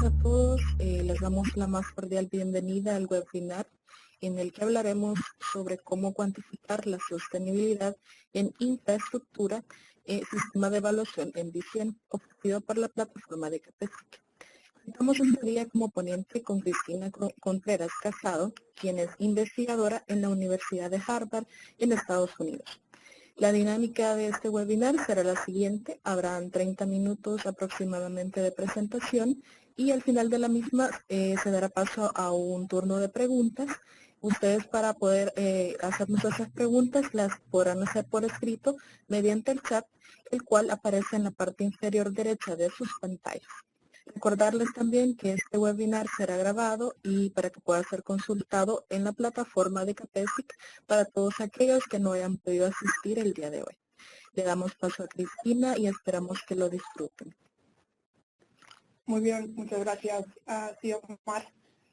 a todos. Les damos la más cordial bienvenida al webinar en el que hablaremos sobre cómo cuantificar la sostenibilidad en infraestructura, sistema de evaluación en DCIEM, ofrecido por la plataforma de CAPESIC. Contamos este día como ponente con Cristina Contreras Casado, quien es investigadora en la Universidad de Harvard en Estados Unidos. La dinámica de este webinar será la siguiente: habrán 30 minutos aproximadamente de presentación y al final de la misma se dará paso a un turno de preguntas. Ustedes, para poder hacernos esas preguntas, las podrán hacer por escrito mediante el chat, el cual aparece en la parte inferior derecha de sus pantallas. Recordarles también que este webinar será grabado y para que pueda ser consultado en la plataforma de CAPESIC para todos aquellos que no hayan podido asistir el día de hoy. Le damos paso a Cristina y esperamos que lo disfruten. Muy bien, muchas gracias, tío Omar.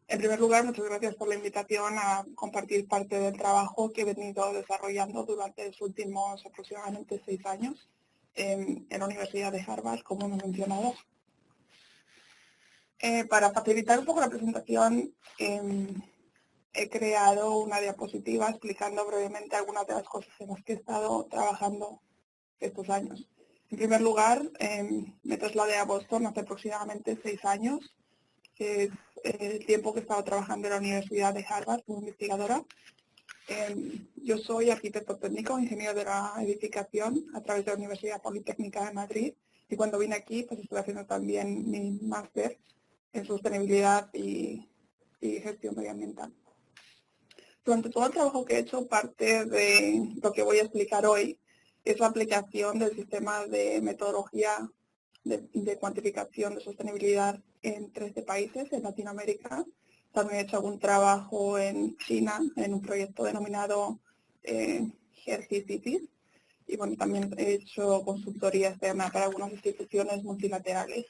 En primer lugar, muchas gracias por la invitación a compartir parte del trabajo que he venido desarrollando durante los últimos aproximadamente 6 años en la Universidad de Harvard, como hemos mencionado. Para facilitar un poco la presentación, he creado una diapositiva explicando brevemente algunas de las cosas en las que he estado trabajando estos años. En primer lugar, me trasladé a Boston hace aproximadamente 6 años, que es el tiempo que he estado trabajando en la Universidad de Harvard como investigadora. Yo soy arquitecto técnico, ingeniero de la edificación a través de la Universidad Politécnica de Madrid, y cuando vine aquí pues estoy haciendo también mi máster en sostenibilidad y gestión medioambiental. Durante todo el trabajo que he hecho, parte de lo que voy a explicar hoy es la aplicación del sistema de metodología de cuantificación de sostenibilidad en 13 países en Latinoamérica. También he hecho algún trabajo en China, en un proyecto denominado Healthy Cities. Y bueno, también he hecho consultoría externa para algunas instituciones multilaterales.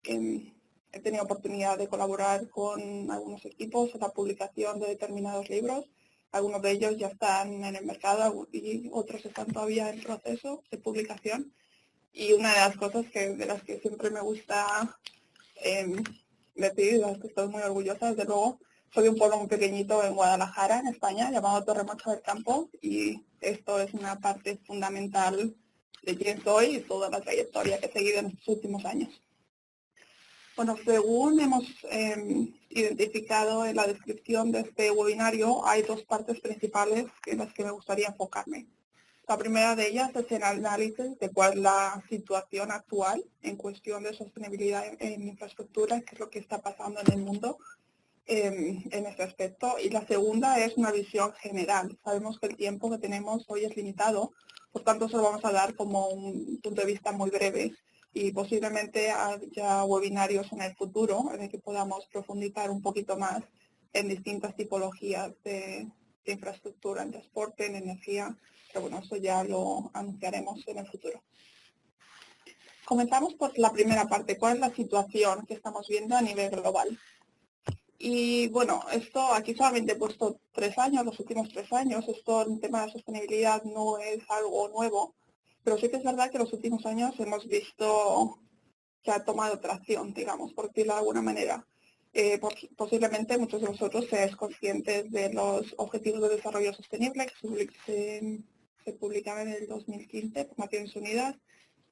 He tenido oportunidad de colaborar con algunos equipos en la publicación de determinados libros. Algunos de ellos ya están en el mercado y otros están todavía en proceso de publicación. Y una de las cosas de las que siempre me gusta decir, de las que estoy muy orgullosa, desde luego, soy de un pueblo muy pequeñito en Guadalajara, en España, llamado Torremocha del Campo, y esto es una parte fundamental de quién soy y toda la trayectoria que he seguido en estos últimos años. Bueno, según hemos identificado en la descripción de este webinario, hay 2 partes principales en las que me gustaría enfocarme. La primera de ellas es el análisis de cuál es la situación actual en cuestión de sostenibilidad en infraestructura, qué es lo que está pasando en el mundo en este aspecto. Y la segunda es una visión general. Sabemos que el tiempo que tenemos hoy es limitado, por tanto se lo vamos a dar como un punto de vista muy breve, y posiblemente haya webinarios en el futuro en el que podamos profundizar un poquito más en distintas tipologías de infraestructura, en transporte, en energía, pero bueno, eso ya lo anunciaremos en el futuro. Comenzamos por la primera parte, ¿cuál es la situación que estamos viendo a nivel global? Y bueno, esto aquí solamente he puesto 3 años, los últimos 3 años. Esto en tema de sostenibilidad no es algo nuevo, pero sí que es verdad que en los últimos años hemos visto que ha tomado tracción, digamos, por decirlo de alguna manera. Posiblemente muchos de vosotros seáis conscientes de los Objetivos de Desarrollo Sostenible que se publicaron en el 2015 por Naciones Unidas,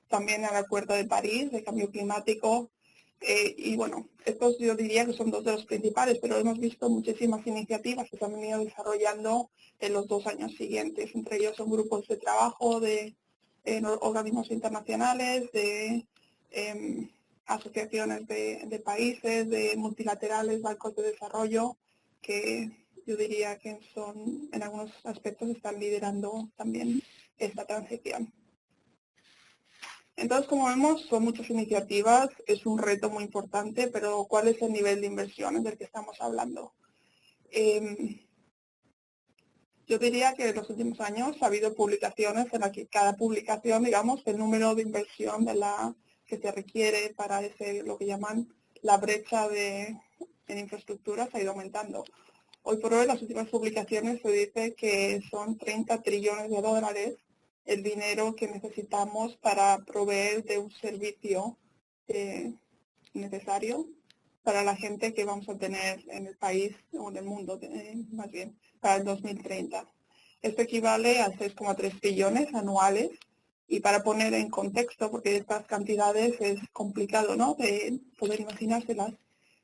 también el Acuerdo de París de Cambio Climático. Y bueno, estos yo diría que son 2 de los principales, pero hemos visto muchísimas iniciativas que se han venido desarrollando en los 2 años siguientes. Entre ellos son grupos de trabajo de organismos internacionales, de asociaciones de países, de multilaterales, bancos de desarrollo, que yo diría que son, en algunos aspectos están liderando también esta transición. Entonces, como vemos, son muchas iniciativas, es un reto muy importante, pero ¿cuál es el nivel de inversiones del que estamos hablando? Yo diría que en los últimos años ha habido publicaciones en las que cada publicación, digamos, el número de inversión que se requiere para lo que llaman la brecha en infraestructuras ha ido aumentando. Hoy por hoy, las últimas publicaciones se dice que son 30 trillones de dólares el dinero que necesitamos para proveer de un servicio necesario para la gente que vamos a tener en el país o en el mundo, más bien, para el 2030. Esto equivale a 6,3 billones anuales. Y para poner en contexto, porque estas cantidades es complicado, ¿no?, de poder imaginárselas,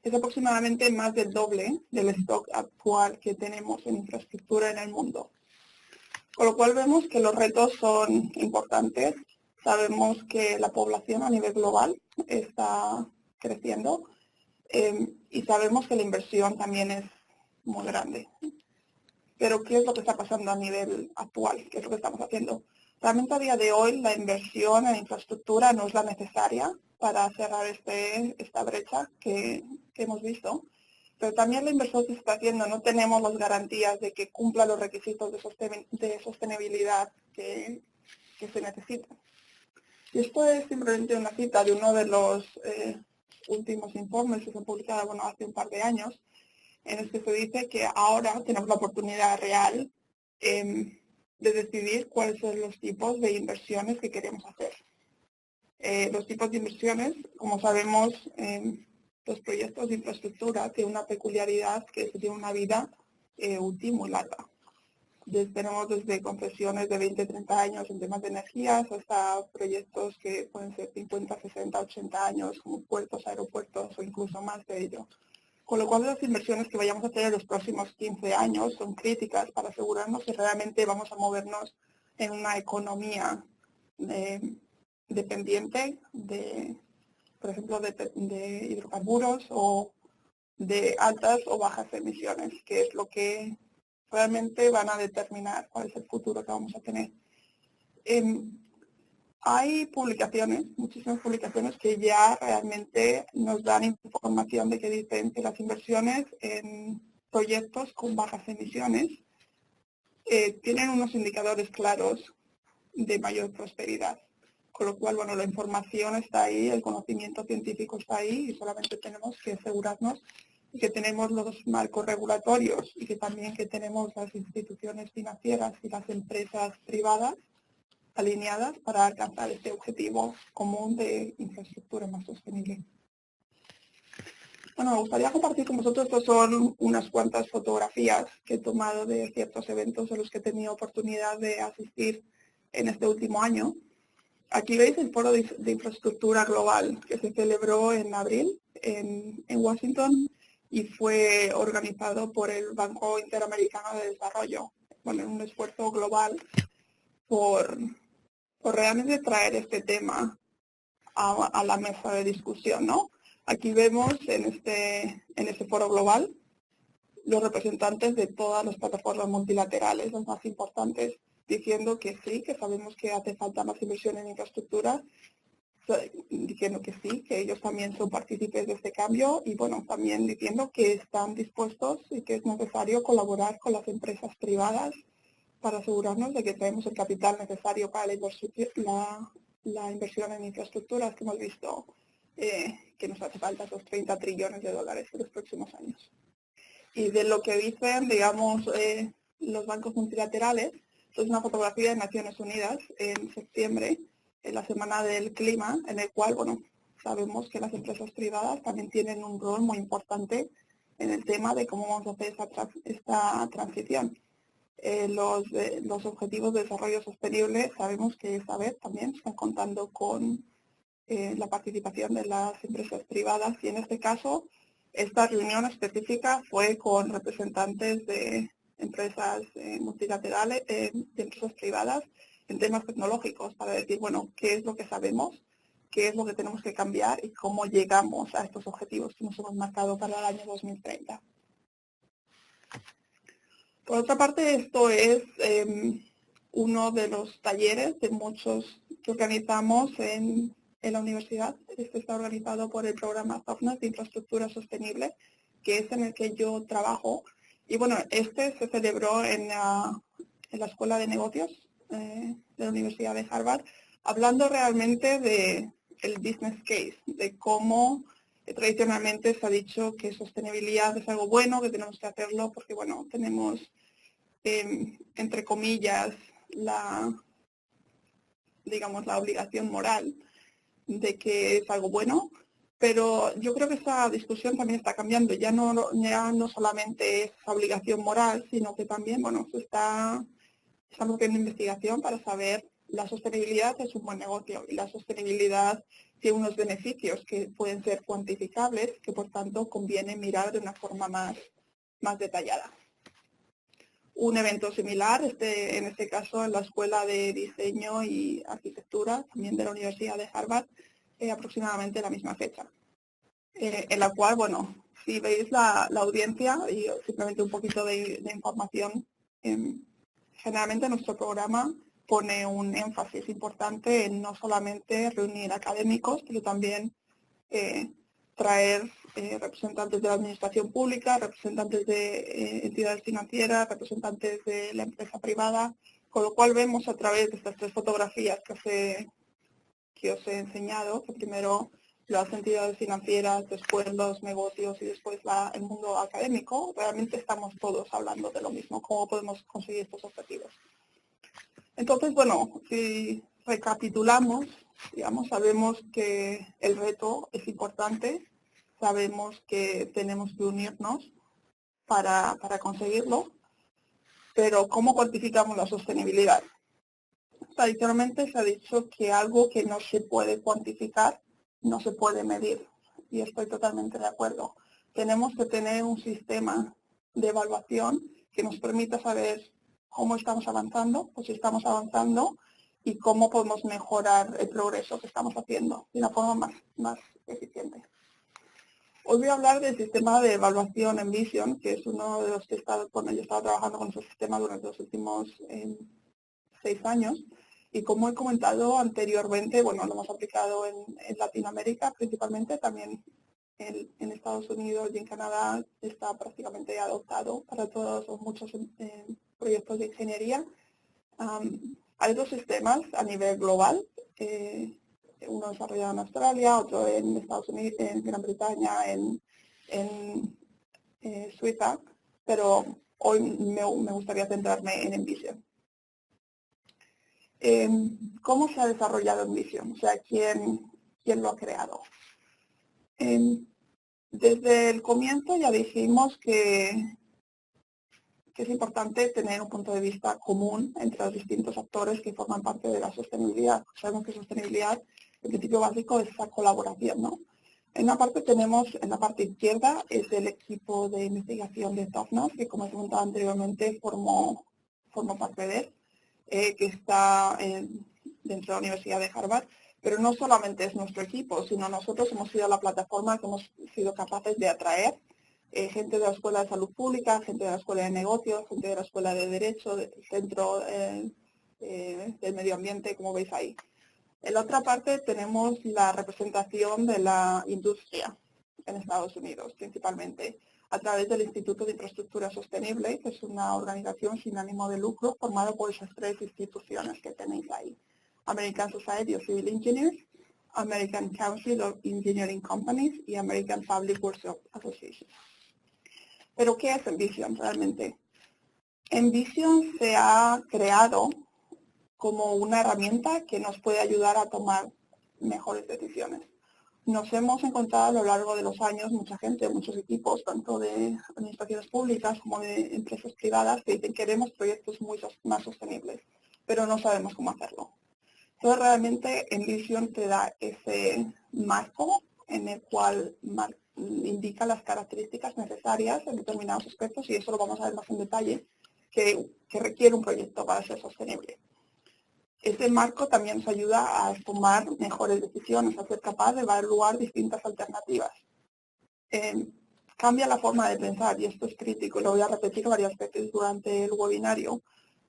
es aproximadamente más del doble del stock actual que tenemos en infraestructura en el mundo. Con lo cual vemos que los retos son importantes. Sabemos que la población a nivel global está creciendo y sabemos que la inversión también es muy grande. Pero ¿qué es lo que está pasando a nivel actual? ¿Qué es lo que estamos haciendo? Realmente a día de hoy la inversión en infraestructura no es la necesaria para cerrar esta brecha que hemos visto, pero también la inversión que se está haciendo no tenemos las garantías de que cumpla los requisitos de sostenibilidad que se necesitan. Y esto es simplemente una cita de uno de los últimos informes que se han publicado hace un par de años, en el que se dice que ahora tenemos la oportunidad real de decidir cuáles son los tipos de inversiones que queremos hacer. Los tipos de inversiones, como sabemos, los proyectos de infraestructura tienen una peculiaridad que es que tienen una vida útil muy larga. Tenemos desde concesiones de 20, 30 años en temas de energías hasta proyectos que pueden ser 50, 60, 80 años, como puertos, aeropuertos o incluso más de ello. Con lo cual las inversiones que vayamos a hacer en los próximos 15 años son críticas para asegurarnos que realmente vamos a movernos en una economía dependiente por ejemplo, de hidrocarburos o de altas o bajas emisiones, que es lo que realmente van a determinar cuál es el futuro que vamos a tener. Hay publicaciones, muchísimas publicaciones que ya realmente nos dan información de que dicen que las inversiones en proyectos con bajas emisiones tienen unos indicadores claros de mayor prosperidad. Con lo cual, la información está ahí, el conocimiento científico está ahí y solamente tenemos que asegurarnos que tenemos los marcos regulatorios y que también que tenemos las instituciones financieras y las empresas privadas alineadas para alcanzar este objetivo común de infraestructura más sostenible. Me gustaría compartir con vosotros, estas son unas cuantas fotografías que he tomado de ciertos eventos a los que he tenido oportunidad de asistir en este último año. Aquí veis el Foro de Infraestructura Global que se celebró en abril en Washington y fue organizado por el Banco Interamericano de Desarrollo. En un esfuerzo global por realmente traer este tema a la mesa de discusión, ¿no? Aquí vemos en este foro global los representantes de todas las plataformas multilaterales, las más importantes, diciendo que sí, que sabemos que hace falta más inversión en infraestructura, diciendo que sí, que ellos también son partícipes de este cambio y también diciendo que están dispuestos y que es necesario colaborar con las empresas privadas para asegurarnos de que traemos el capital necesario para la inversión en infraestructuras que hemos visto que nos hace falta esos 30 trillones de dólares en los próximos años. Y de lo que dicen, digamos, los bancos multilaterales, esto es una fotografía de Naciones Unidas en septiembre, en la Semana del Clima, en el cual, sabemos que las empresas privadas también tienen un rol muy importante en el tema de cómo vamos a hacer esta transición. Los objetivos de desarrollo sostenible sabemos que esta vez también están contando con la participación de las empresas privadas y en este caso esta reunión específica fue con representantes de empresas multilaterales, de empresas privadas en temas tecnológicos para decir, qué es lo que sabemos, qué es lo que tenemos que cambiar y cómo llegamos a estos objetivos que nos hemos marcado para el año 2030. Por otra parte, esto es uno de los talleres de muchos que organizamos en la universidad. Este está organizado por el programa SOFNAS de Infraestructura Sostenible, que es en el que yo trabajo. Y este se celebró en la Escuela de Negocios de la Universidad de Harvard, hablando realmente del business case, de cómo tradicionalmente se ha dicho que sostenibilidad es algo bueno, que tenemos que hacerlo porque, tenemos, entre comillas, la obligación moral de que es algo bueno, Pero yo creo que esta discusión también está cambiando. Ya no solamente es obligación moral, sino que también, bueno, estamos haciendo investigación para saber la sostenibilidad es un buen negocio y la sostenibilidad tiene unos beneficios que pueden ser cuantificables, que por tanto conviene mirar de una forma más detallada. Un evento similar, en este caso en la Escuela de Diseño y Arquitectura, también de la Universidad de Harvard, aproximadamente la misma fecha, en la cual, bueno, si veis la audiencia y simplemente un poquito de información, generalmente nuestro programa pone un énfasis importante en no solamente reunir académicos, pero también traer representantes de la administración pública, representantes de entidades financieras, representantes de la empresa privada, con lo cual vemos a través de estas 3 fotografías que os he enseñado, que primero las entidades financieras, después los negocios y después el mundo académico, realmente estamos todos hablando de lo mismo, cómo podemos conseguir estos objetivos. Entonces, bueno, si recapitulamos, digamos, sabemos que el reto es importante, sabemos que tenemos que unirnos para conseguirlo, pero ¿cómo cuantificamos la sostenibilidad? Tradicionalmente se ha dicho que algo que no se puede cuantificar no se puede medir, y estoy totalmente de acuerdo. Tenemos que tener un sistema de evaluación que nos permita saber cómo estamos avanzando, o si estamos avanzando, y cómo podemos mejorar el progreso que estamos haciendo de una forma más eficiente. Hoy voy a hablar del sistema de evaluación Envision, que es uno de los que yo he estado trabajando con ese sistema durante los últimos 6 años. Y como he comentado anteriormente, bueno, lo hemos aplicado en Latinoamérica principalmente, también en Estados Unidos y en Canadá está prácticamente adoptado para todos o muchos proyectos de ingeniería. Hay 2 sistemas a nivel global, uno desarrollado en Australia, otro en Estados Unidos, en Gran Bretaña, en Suiza, pero hoy me gustaría centrarme en Envision. ¿Cómo se ha desarrollado Envision? O sea, ¿quién lo ha creado? Desde el comienzo ya dijimos que es importante tener un punto de vista común entre los distintos actores que forman parte de la sostenibilidad. Sabemos que sostenibilidad, el principio básico es esa colaboración, ¿no? En una parte tenemos, en la parte izquierda, es el equipo de investigación de Tofnas, que como he comentado anteriormente, formó parte de él. Que está dentro de la Universidad de Harvard, pero no solamente es nuestro equipo, sino nosotros hemos sido la plataforma que hemos sido capaces de atraer gente de la Escuela de Salud Pública, gente de la Escuela de Negocios, gente de la Escuela de Derecho, del Centro del Medio Ambiente, como veis ahí. En la otra parte tenemos la representación de la industria en Estados Unidos, principalmente a través del Instituto de Infraestructura Sostenible, que es una organización sin ánimo de lucro formada por esas 3 instituciones que tenéis ahí. American Society of Civil Engineers, American Council of Engineering Companies y American Public Works Association. ¿Pero qué es Envision realmente? Envision se ha creado como una herramienta que nos puede ayudar a tomar mejores decisiones. Nos hemos encontrado a lo largo de los años mucha gente, muchos equipos, tanto de administraciones públicas como de empresas privadas, que dicen que queremos proyectos más sostenibles, pero no sabemos cómo hacerlo. Entonces realmente Envision te da ese marco en el cual indica las características necesarias en determinados aspectos, y eso lo vamos a ver más en detalle, que requiere un proyecto para ser sostenible. Este marco también nos ayuda a tomar mejores decisiones, a ser capaz de evaluar distintas alternativas. Cambia la forma de pensar, y esto es crítico, lo voy a repetir varias veces durante el webinario.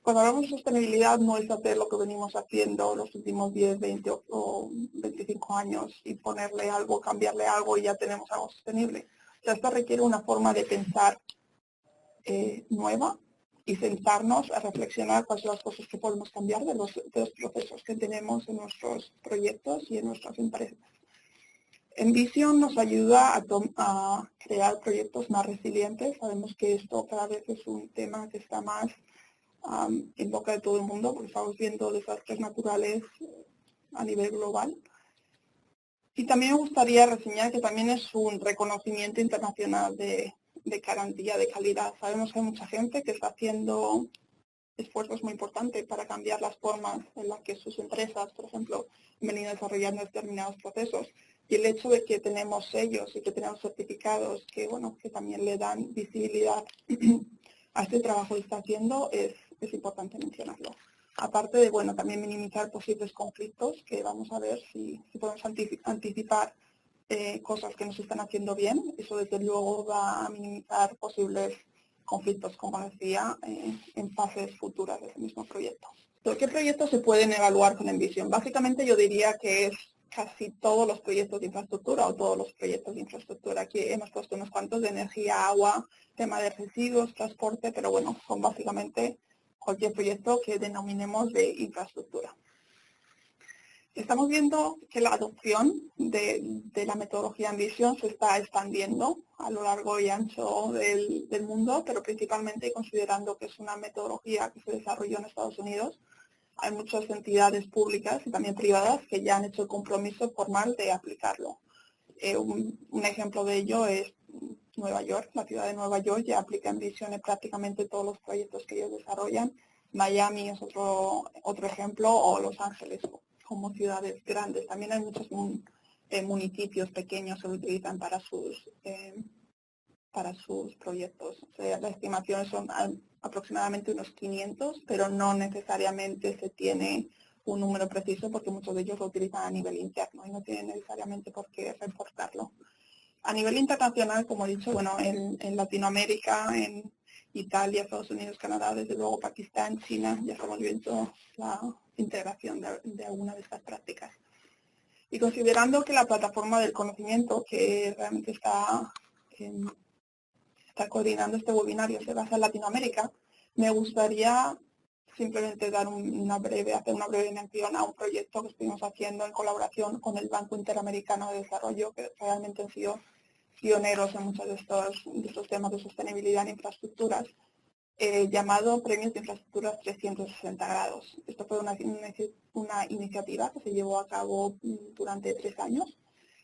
Cuando hablamos de sostenibilidad no es hacer lo que venimos haciendo los últimos 10, 20 o 25 años y ponerle algo, cambiarle algo y ya tenemos algo sostenible. O sea, esto requiere una forma de pensar nueva, y sentarnos a reflexionar cuáles son las cosas que podemos cambiar de los procesos que tenemos en nuestros proyectos y en nuestras empresas. Envision nos ayuda a crear proyectos más resilientes. Sabemos que esto cada vez es un tema que está más en boca de todo el mundo, porque estamos viendo desastres naturales a nivel global. Y también me gustaría reseñar que también es un reconocimiento internacional de garantía de calidad. Sabemos que hay mucha gente que está haciendo esfuerzos muy importantes para cambiar las formas en las que sus empresas, por ejemplo, han venido desarrollando determinados procesos. Y el hecho de que tenemos sellos y que tenemos certificados que, bueno, que también le dan visibilidad a este trabajo que está haciendo es importante mencionarlo. Aparte de, bueno, también minimizar posibles conflictos, que vamos a ver si podemos anticipar cosas que nos están haciendo bien. Eso desde luego va a minimizar posibles conflictos, como decía, en fases futuras del mismo proyecto. ¿Qué proyectos se pueden evaluar con Envision? Básicamente yo diría que es casi todos los proyectos de infraestructura o todos los proyectos de infraestructura. Aquí hemos puesto unos cuantos de energía, agua, tema de residuos, transporte, pero bueno, son básicamente cualquier proyecto que denominemos de infraestructura. Estamos viendo que la adopción de la metodología Envision se está expandiendo a lo largo y ancho del mundo, pero principalmente considerando que es una metodología que se desarrolló en Estados Unidos. Hay muchas entidades públicas y también privadas que ya han hecho el compromiso formal de aplicarlo. Un ejemplo de ello es Nueva York. La ciudad de Nueva York ya aplica Envision en prácticamente todos los proyectos que ellos desarrollan. Miami es otro ejemplo, o Los Ángeles como ciudades grandes. También hay muchos municipios pequeños que lo utilizan para sus proyectos. O sea, las estimaciones son aproximadamente unos 500, pero no necesariamente se tiene un número preciso porque muchos de ellos lo utilizan a nivel interno y no tienen necesariamente por qué reportarlo. A nivel internacional, como he dicho, bueno, en Latinoamérica, en Italia, Estados Unidos, Canadá, desde luego Pakistán, China, ya estamos viendo la integración de alguna de estas prácticas. Y considerando que la plataforma del conocimiento que realmente está coordinando este webinario se basa en Latinoamérica, me gustaría simplemente hacer una breve mención a un proyecto que estuvimos haciendo en colaboración con el Banco Interamericano de Desarrollo, que realmente han sido pioneros en muchos de estos temas de sostenibilidad en infraestructuras, llamado Premios de Infraestructuras 360 grados. Esto fue una iniciativa que se llevó a cabo durante 3 años,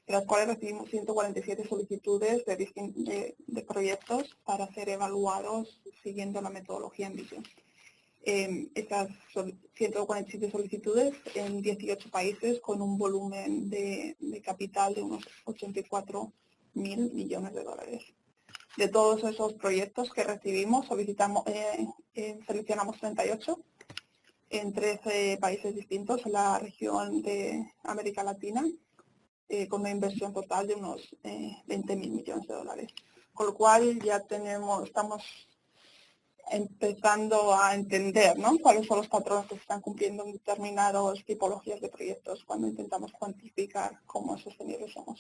de las cuales recibimos 147 solicitudes de proyectos para ser evaluados siguiendo la metodología Envision. Estas 147 solicitudes en 18 países con un volumen de capital de unos 84.000 millones de dólares. De todos esos proyectos que recibimos, seleccionamos 38 en 13 países distintos en la región de América Latina, con una inversión total de unos 20.000 millones de dólares. Con lo cual ya estamos empezando a entender, ¿no?, cuáles son los patrones que se están cumpliendo en determinadas tipologías de proyectos cuando intentamos cuantificar cómo sostenibles son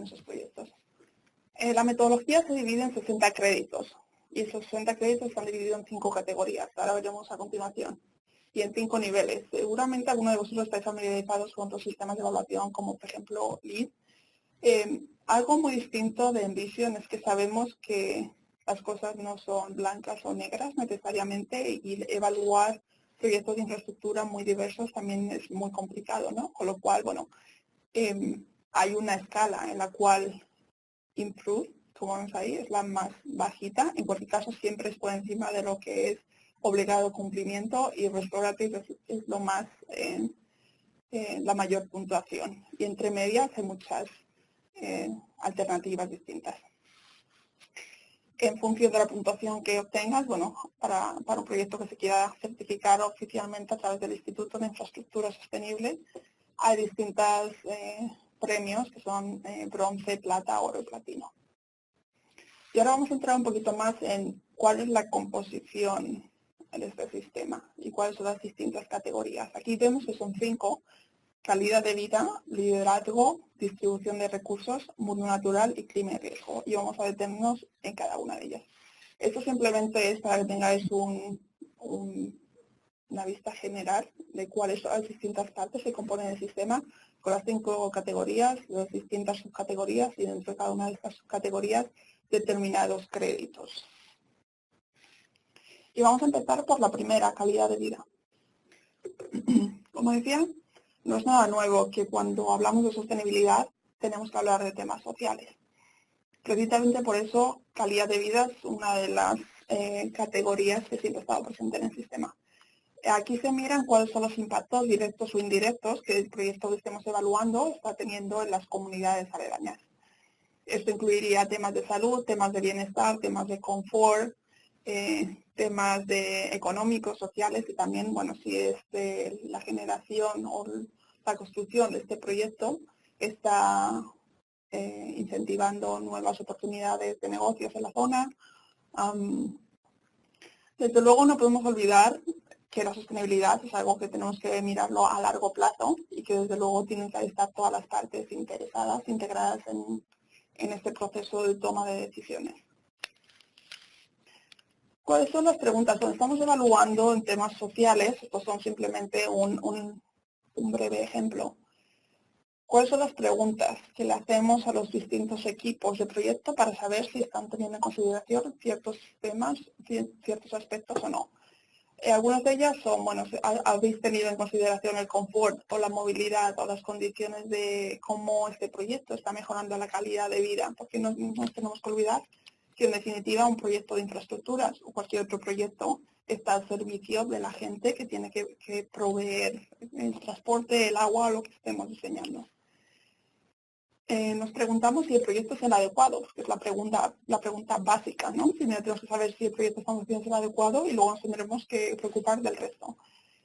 esos proyectos. La metodología se divide en 60 créditos y esos 60 créditos están divididos en 5 categorías, ahora veremos a continuación, y en 5 niveles. Seguramente algunos de vosotros estáis familiarizados con otros sistemas de evaluación como por ejemplo LEED. Algo muy distinto de Envision es que sabemos que las cosas no son blancas o negras necesariamente y evaluar proyectos de infraestructura muy diversos también es muy complicado, ¿no? Con lo cual, bueno, hay una escala en la cual Improve, como vemos ahí, es la más bajita. En cualquier caso, siempre es por encima de lo que es obligado cumplimiento, y Restorative es lo más, la mayor puntuación. Y entre medias hay muchas alternativas distintas. En función de la puntuación que obtengas, bueno, para un proyecto que se quiera certificar oficialmente a través del Instituto de Infraestructura Sostenible, hay distintos premios que son bronce, plata, oro y platino. Y ahora vamos a entrar un poquito más en cuál es la composición de este sistema y cuáles son las distintas categorías. Aquí vemos que son 5: calidad de vida, liderazgo, distribución de recursos, mundo natural y clima y riesgo. Y vamos a detenernos en cada una de ellas. Esto simplemente es para que tengáis una vista general de cuáles son las distintas partes que componen el sistema, con las 5 categorías, las distintas subcategorías y dentro de cada una de estas subcategorías determinados créditos. Y vamos a empezar por la primera, calidad de vida. Como decía, No es nada nuevo que cuando hablamos de sostenibilidad tenemos que hablar de temas sociales. Precisamente por eso calidad de vida es una de las categorías que siempre ha estado presente en el sistema. Aquí se miran cuáles son los impactos directos o indirectos que el proyecto que estemos evaluando está teniendo en las comunidades aledañas. Esto incluiría temas de salud, temas de bienestar, temas de confort, temas de económicos, sociales y también, bueno, si es de la generación o la construcción de este proyecto está incentivando nuevas oportunidades de negocios en la zona. Desde luego no podemos olvidar que la sostenibilidad es algo que tenemos que mirarlo a largo plazo y que desde luego tienen que estar todas las partes interesadas, integradas en este proceso de toma de decisiones. ¿Cuáles son las preguntas? Cuando estamos evaluando en temas sociales, estos son simplemente un breve ejemplo. ¿Cuáles son las preguntas que le hacemos a los distintos equipos de proyecto para saber si están teniendo en consideración ciertos temas, ciertos aspectos o no? Algunas de ellas son, bueno, habéis tenido en consideración el confort o la movilidad o las condiciones de cómo este proyecto está mejorando la calidad de vida, porque no nos tenemos que olvidar que en definitiva un proyecto de infraestructuras o cualquier otro proyecto está al servicio de la gente que tiene que proveer el transporte, el agua o lo que estemos diseñando. Nos preguntamos si el proyecto es el adecuado, que es la pregunta básica, ¿no? Primero tenemos que saber si el proyecto que estamos haciendo es el adecuado y luego nos tendremos que preocupar del resto.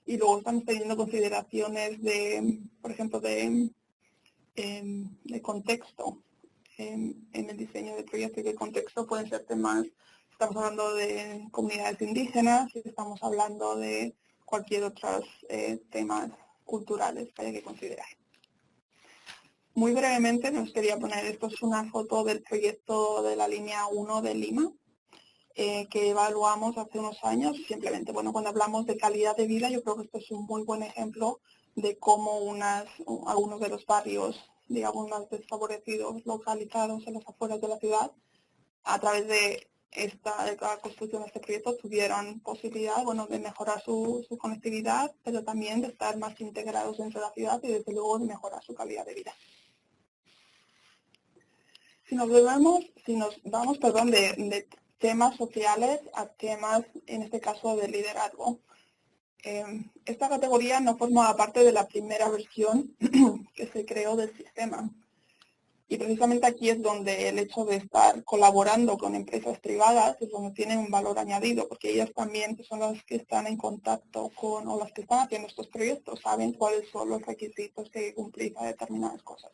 Y luego estamos teniendo consideraciones de, por ejemplo, de contexto en el diseño del proyecto y de contexto pueden ser temas, estamos hablando de comunidades indígenas, estamos hablando de cualquier otros temas culturales que haya que considerar. Muy brevemente nos quería poner, esto es una foto del proyecto de la línea 1 de Lima, que evaluamos hace unos años. Simplemente, bueno, cuando hablamos de calidad de vida, yo creo que esto es un muy buen ejemplo de cómo algunos de los barrios, digamos, más desfavorecidos, localizados en las afueras de la ciudad, a través de la construcción de este proyecto tuvieron posibilidad, bueno, de mejorar su conectividad, pero también de estar más integrados dentro de la ciudad y desde luego de mejorar su calidad de vida. Si nos vamos de temas sociales a temas, en este caso, de liderazgo. Esta categoría no formaba parte de la primera versión que se creó del sistema. Y precisamente aquí es donde el hecho de estar colaborando con empresas privadas es donde tienen un valor añadido, porque ellas también, que son las que están en contacto con, o las que están haciendo estos proyectos, saben cuáles son los requisitos que hay que cumplir para determinadas cosas.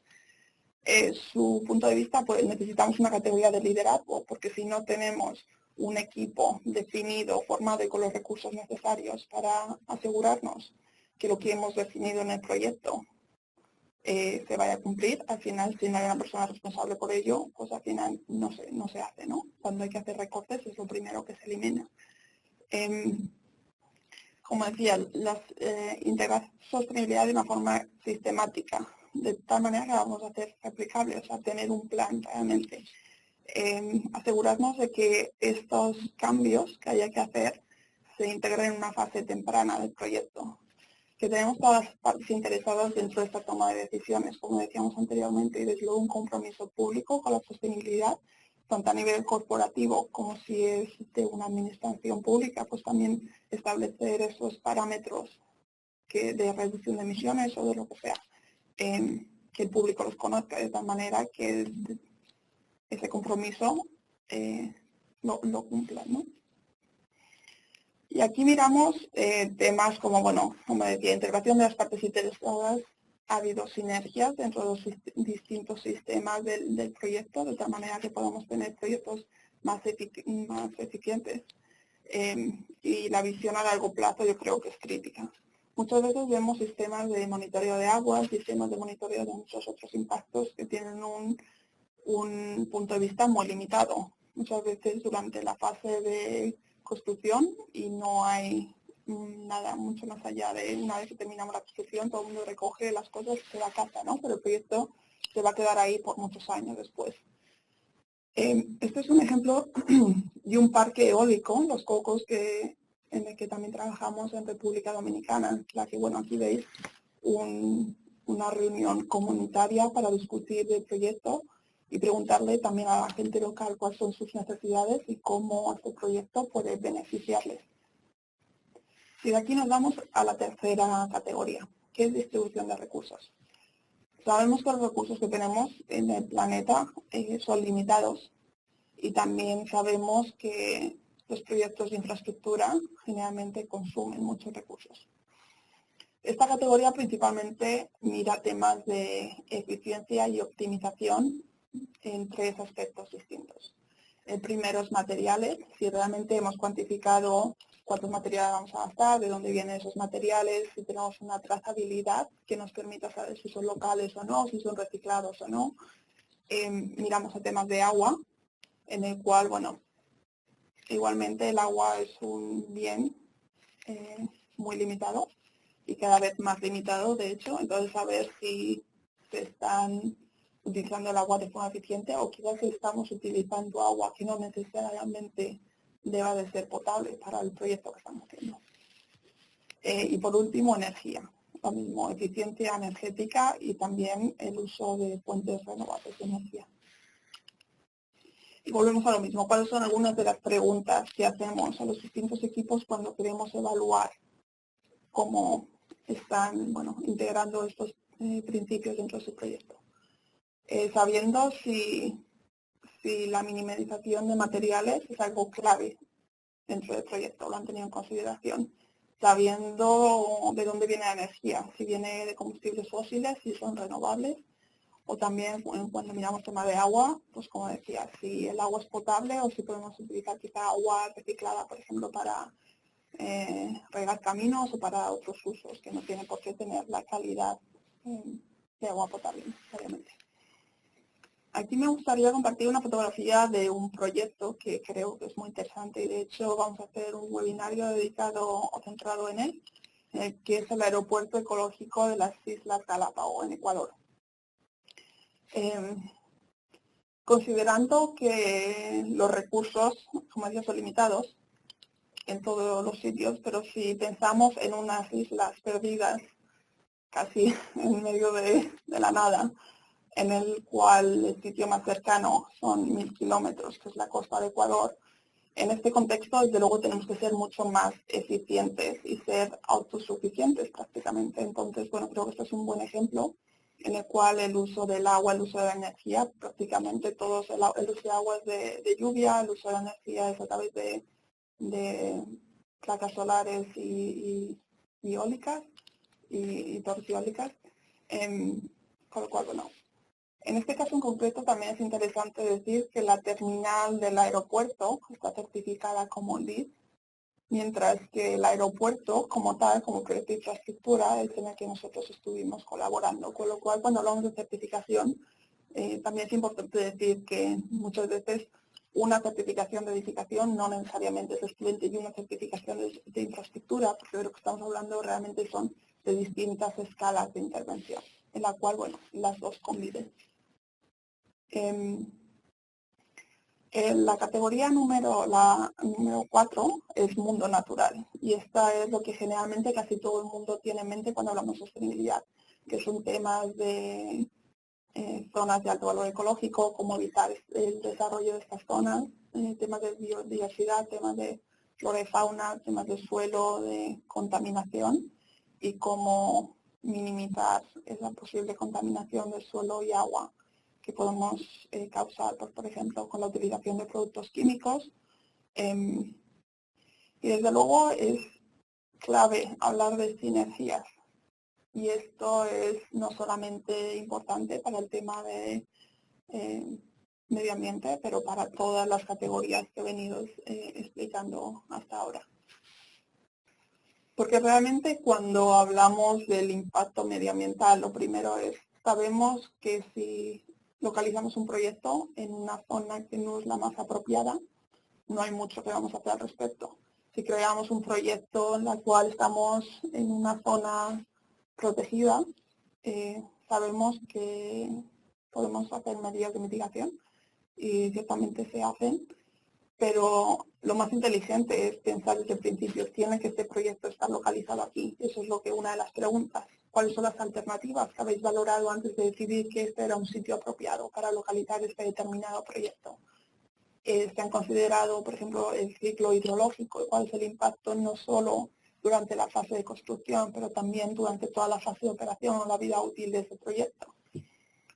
Su punto de vista, pues necesitamos una categoría de liderazgo, porque si no tenemos un equipo definido, formado y con los recursos necesarios para asegurarnos que lo que hemos definido en el proyecto se vaya a cumplir, al final si no hay una persona responsable por ello, pues al final no se hace, ¿no? Cuando hay que hacer recortes es lo primero que se elimina. Como decía, integrar sostenibilidad de una forma sistemática, de tal manera que vamos a hacer replicable, o sea, tener un plan realmente. Asegurarnos de que estos cambios que haya que hacer se integren en una fase temprana del proyecto. Que tenemos todas las partes interesadas dentro de esta toma de decisiones, como decíamos anteriormente, y desde luego un compromiso público con la sostenibilidad, tanto a nivel corporativo como si es de una administración pública, pues también establecer esos parámetros de reducción de emisiones o de lo que sea, que el público los conozca de tal manera que ese compromiso lo cumpla, ¿no? Y aquí miramos temas como, bueno, como decía, integración de las partes interesadas. Ha habido sinergias dentro de los distintos sistemas del proyecto, de tal manera que podamos tener proyectos más eficientes. Y la visión a largo plazo yo creo que es crítica. Muchas veces vemos sistemas de monitoreo de aguas, sistemas de monitoreo de muchos otros impactos que tienen un punto de vista muy limitado. Muchas veces durante la fase de construcción y no hay nada mucho más allá de una vez que terminamos la construcción, todo el mundo recoge las cosas y se va a casa, ¿no? Pero el proyecto se va a quedar ahí por muchos años después. Este es un ejemplo de un parque eólico, Los Cocos, en el que también trabajamos en República Dominicana, la que, bueno, aquí veis una reunión comunitaria para discutir el proyecto y preguntarle también a la gente local cuáles son sus necesidades y cómo este proyecto puede beneficiarles. Y de aquí nos vamos a la tercera categoría, que es distribución de recursos. Sabemos que los recursos que tenemos en el planeta son limitados y también sabemos que los proyectos de infraestructura generalmente consumen muchos recursos. Esta categoría principalmente mira temas de eficiencia y optimización en tres aspectos distintos. El primero es materiales, si realmente hemos cuantificado cuántos materiales vamos a gastar, de dónde vienen esos materiales, si tenemos una trazabilidad que nos permita saber si son locales o no, si son reciclados o no. Miramos a temas de agua, en el cual, bueno, igualmente el agua es un bien muy limitado y cada vez más limitado, de hecho, entonces saber si se están utilizando el agua de forma eficiente o quizás estamos utilizando agua que no necesariamente deba de ser potable para el proyecto que estamos haciendo. Y por último, energía. Lo mismo, eficiencia energética y también el uso de fuentes renovables de energía. Y volvemos a lo mismo. ¿Cuáles son algunas de las preguntas que hacemos a los distintos equipos cuando queremos evaluar cómo están integrando estos principios dentro de su proyecto? Sabiendo si la minimización de materiales es algo clave dentro del proyecto, lo han tenido en consideración. Sabiendo de dónde viene la energía, si viene de combustibles fósiles, si son renovables, o también cuando miramos tema de agua, pues como decía, si el agua es potable o si podemos utilizar quizá agua reciclada, por ejemplo, para regar caminos o para otros usos que no tiene por qué tener la calidad de agua potable necesariamente. Aquí me gustaría compartir una fotografía de un proyecto que creo que es muy interesante y de hecho vamos a hacer un webinario dedicado o centrado en él, que es el aeropuerto ecológico de las Islas Galápagos en Ecuador. Considerando que los recursos, como decía, son limitados en todos los sitios, pero si pensamos en unas islas perdidas casi en medio de la nada, en el cual el sitio más cercano son 1000 kilómetros, que es la costa de Ecuador. En este contexto, desde luego, tenemos que ser mucho más eficientes y ser autosuficientes prácticamente. Entonces, bueno, creo que este es un buen ejemplo en el cual el uso del agua, el uso de la energía, prácticamente todos, el uso de agua es de lluvia, el uso de la energía es a través de placas solares y eólicas y torres eólicas, con lo cual, bueno, en este caso en concreto también es interesante decir que la terminal del aeropuerto está certificada como LEED, mientras que el aeropuerto como tal, como proyecto de infraestructura, es en el que nosotros estuvimos colaborando. Con lo cual, cuando hablamos de certificación, también es importante decir que muchas veces una certificación de edificación no necesariamente es equivalente y una certificación de infraestructura, porque de lo que estamos hablando realmente son de distintas escalas de intervención, en la cual, bueno, las dos conviven. La categoría número 4 es mundo natural y esta es lo que generalmente casi todo el mundo tiene en mente cuando hablamos de sostenibilidad, que son temas de zonas de alto valor ecológico, cómo evitar el desarrollo de estas zonas, temas de biodiversidad, temas de flora y fauna, temas de suelo, de contaminación y cómo minimizar esa posible contaminación del suelo y agua que podemos causar, por ejemplo, con la utilización de productos químicos. Y desde luego es clave hablar de sinergias. Y esto es no solamente importante para el tema de medio ambiente, pero para todas las categorías que he venido explicando hasta ahora. Porque realmente cuando hablamos del impacto medioambiental, lo primero es, sabemos que si localizamos un proyecto en una zona que no es la más apropiada, no hay mucho que vamos a hacer al respecto. Si creamos un proyecto en la cual estamos en una zona protegida, sabemos que podemos hacer medidas de mitigación y ciertamente se hacen, pero lo más inteligente es pensar desde el principio, ¿tiene que este proyecto estar localizado aquí? Eso es lo que una de las preguntas. cuáles son las alternativas que habéis valorado antes de decidir que este era un sitio apropiado para localizar este determinado proyecto. Se han considerado, por ejemplo, el ciclo hidrológico y cuál es el impacto no solo durante la fase de construcción, pero también durante toda la fase de operación o la vida útil de ese proyecto.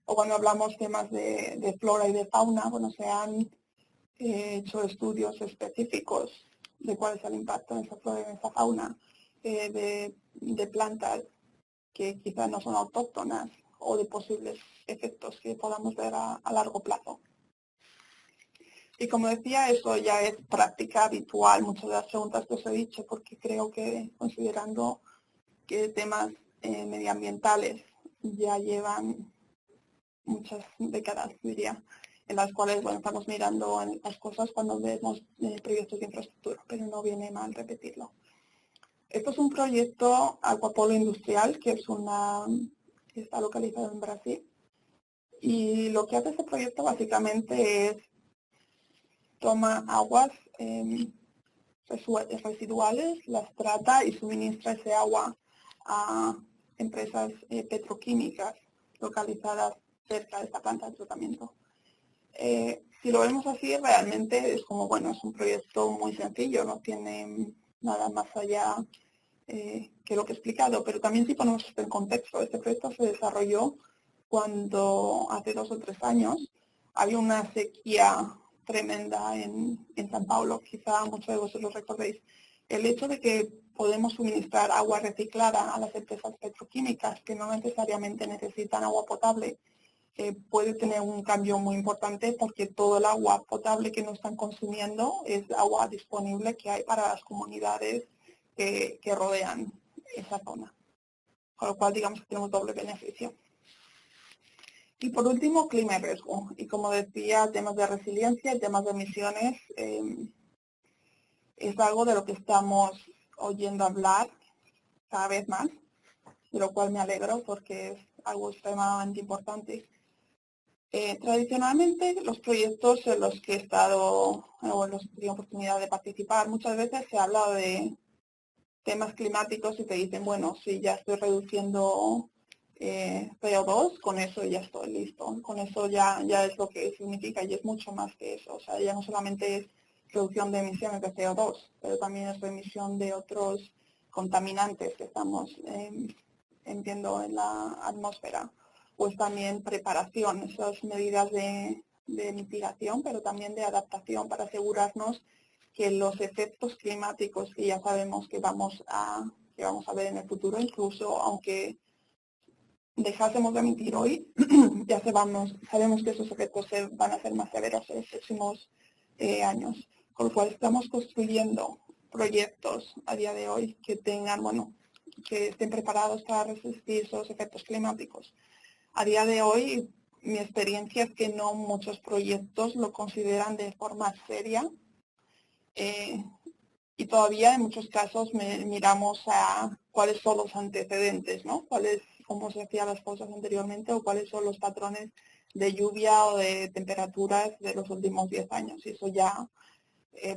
O cuando hablamos temas de flora y de fauna, bueno, se han hecho estudios específicos de cuál es el impacto en esa flora y en esa fauna, de plantas que quizás no son autóctonas o de posibles efectos que podamos ver a largo plazo. Y como decía, eso ya es práctica habitual, muchas de las preguntas que os he dicho, porque creo que considerando que temas medioambientales ya llevan muchas décadas, diría, en las cuales bueno, estamos mirando las cosas cuando vemos proyectos de infraestructura, pero no viene mal repetirlo. Esto es un proyecto Aquapolo Industrial, que está localizado en Brasil. Y lo que hace este proyecto básicamente es toma aguas residuales, las trata y suministra ese agua a empresas petroquímicas localizadas cerca de esta planta de tratamiento. Si lo vemos así, realmente es como, bueno, es un proyecto muy sencillo, no tiene nada más allá que lo que he explicado, pero también si ponemos esto en contexto, este proyecto se desarrolló cuando hace 2 o 3 años había una sequía tremenda en San Paulo, quizá muchos de vosotros recordéis. El hecho de que podemos suministrar agua reciclada a las empresas petroquímicas que no necesariamente necesitan agua potable puede tener un cambio muy importante porque todo el agua potable que no están consumiendo es agua disponible que hay para las comunidades que rodean esa zona. Con lo cual digamos que tenemos doble beneficio. Y por último, clima y riesgo. Y como decía, temas de resiliencia y temas de emisiones es algo de lo que estamos oyendo hablar cada vez más, de lo cual me alegro porque es algo extremadamente importante. Tradicionalmente, los proyectos en los que he estado o en los que he tenido oportunidad de participar, muchas veces se habla de temas climáticos y te dicen, bueno, si ya estoy reduciendo CO2, con eso ya estoy listo, con eso ya es lo que significa y es mucho más que eso. O sea, ya no solamente es reducción de emisiones de CO2, pero también es remisión de otros contaminantes que estamos emitiendo en la atmósfera. Pues también preparación, esas medidas de mitigación, pero también de adaptación para asegurarnos que los efectos climáticos que ya sabemos que vamos a ver en el futuro, incluso aunque dejásemos de emitir hoy, ya sabemos que esos efectos van a ser más severos en los próximos años. Con lo cual estamos construyendo proyectos a día de hoy que tengan, bueno, que estén preparados para resistir esos efectos climáticos. A día de hoy, mi experiencia es que no muchos proyectos lo consideran de forma seria y todavía en muchos casos miramos a cuáles son los antecedentes, ¿no? Cómo se hacían las cosas anteriormente o cuáles son los patrones de lluvia o de temperaturas de los últimos 10 años. Y eso ya,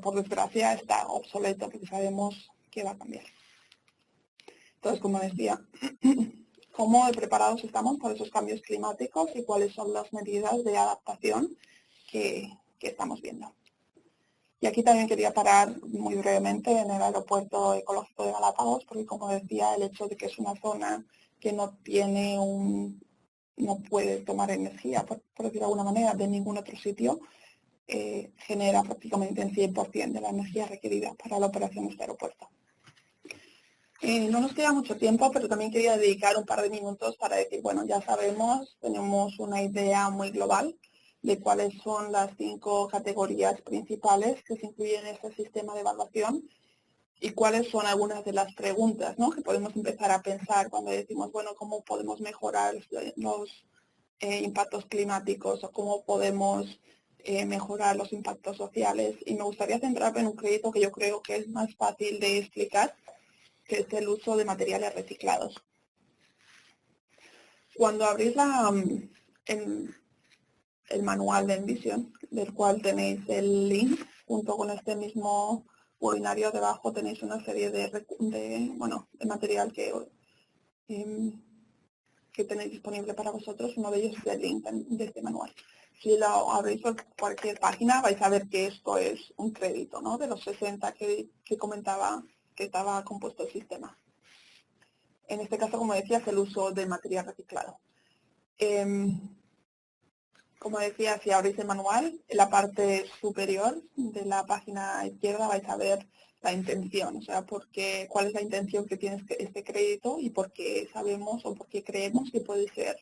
por desgracia, está obsoleto porque sabemos que va a cambiar. Entonces, como decía, cómo preparados estamos para esos cambios climáticos y cuáles son las medidas de adaptación que estamos viendo. Y aquí también quería parar muy brevemente en el aeropuerto ecológico de Galápagos, porque como decía, el hecho de que es una zona que no puede tomar energía, por decirlo de alguna manera, de ningún otro sitio, genera prácticamente el 100% de la energía requerida para la operación de este aeropuerto. No nos queda mucho tiempo, pero también quería dedicar un par de minutos para decir, bueno, ya sabemos, tenemos una idea muy global de cuáles son las 5 categorías principales que se incluyen en este sistema de evaluación y cuáles son algunas de las preguntas, ¿no?, que podemos empezar a pensar cuando decimos, bueno, ¿cómo podemos mejorar los impactos climáticos o cómo podemos mejorar los impactos sociales? Y me gustaría centrarme en un crédito que yo creo que es más fácil de explicar, que es el uso de materiales reciclados. Cuando abrís el manual de Envision, del cual tenéis el link, junto con este mismo webinario debajo tenéis una serie de material que que tenéis disponible para vosotros. Uno de ellos es el link de este manual. Si lo abrís por cualquier página vais a ver que esto es un crédito, ¿no? De los 60 que comentaba que estaba compuesto el sistema. En este caso, como decía, es el uso de material reciclado. Como decía, si abrís el manual, en la parte superior de la página izquierda vais a ver la intención, o sea, cuál es la intención que tiene este crédito y por qué sabemos o por qué creemos que puede ser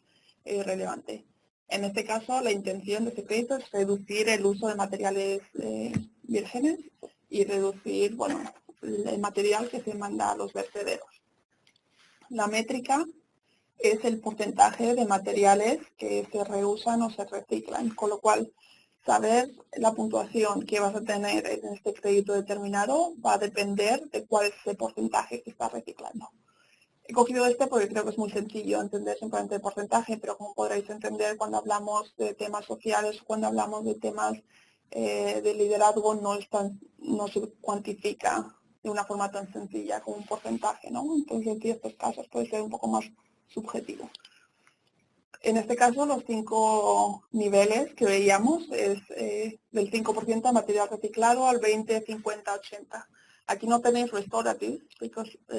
relevante. En este caso, la intención de este crédito es reducir el uso de materiales vírgenes y reducir, bueno, el material que se manda a los vertederos. La métrica es el porcentaje de materiales que se reusan o se reciclan, con lo cual saber la puntuación que vas a tener en este crédito determinado va a depender de cuál es ese porcentaje que estás reciclando. He cogido este porque creo que es muy sencillo entender simplemente el porcentaje, pero como podréis entender cuando hablamos de temas sociales o cuando hablamos de temas de liderazgo no se cuantifica de una forma tan sencilla como un porcentaje, ¿no? Entonces en estos casos puede ser un poco más subjetivo. En este caso, los 5 niveles que veíamos es del 5% de material reciclado al 20, 50, 80. Aquí no tenéis restorative,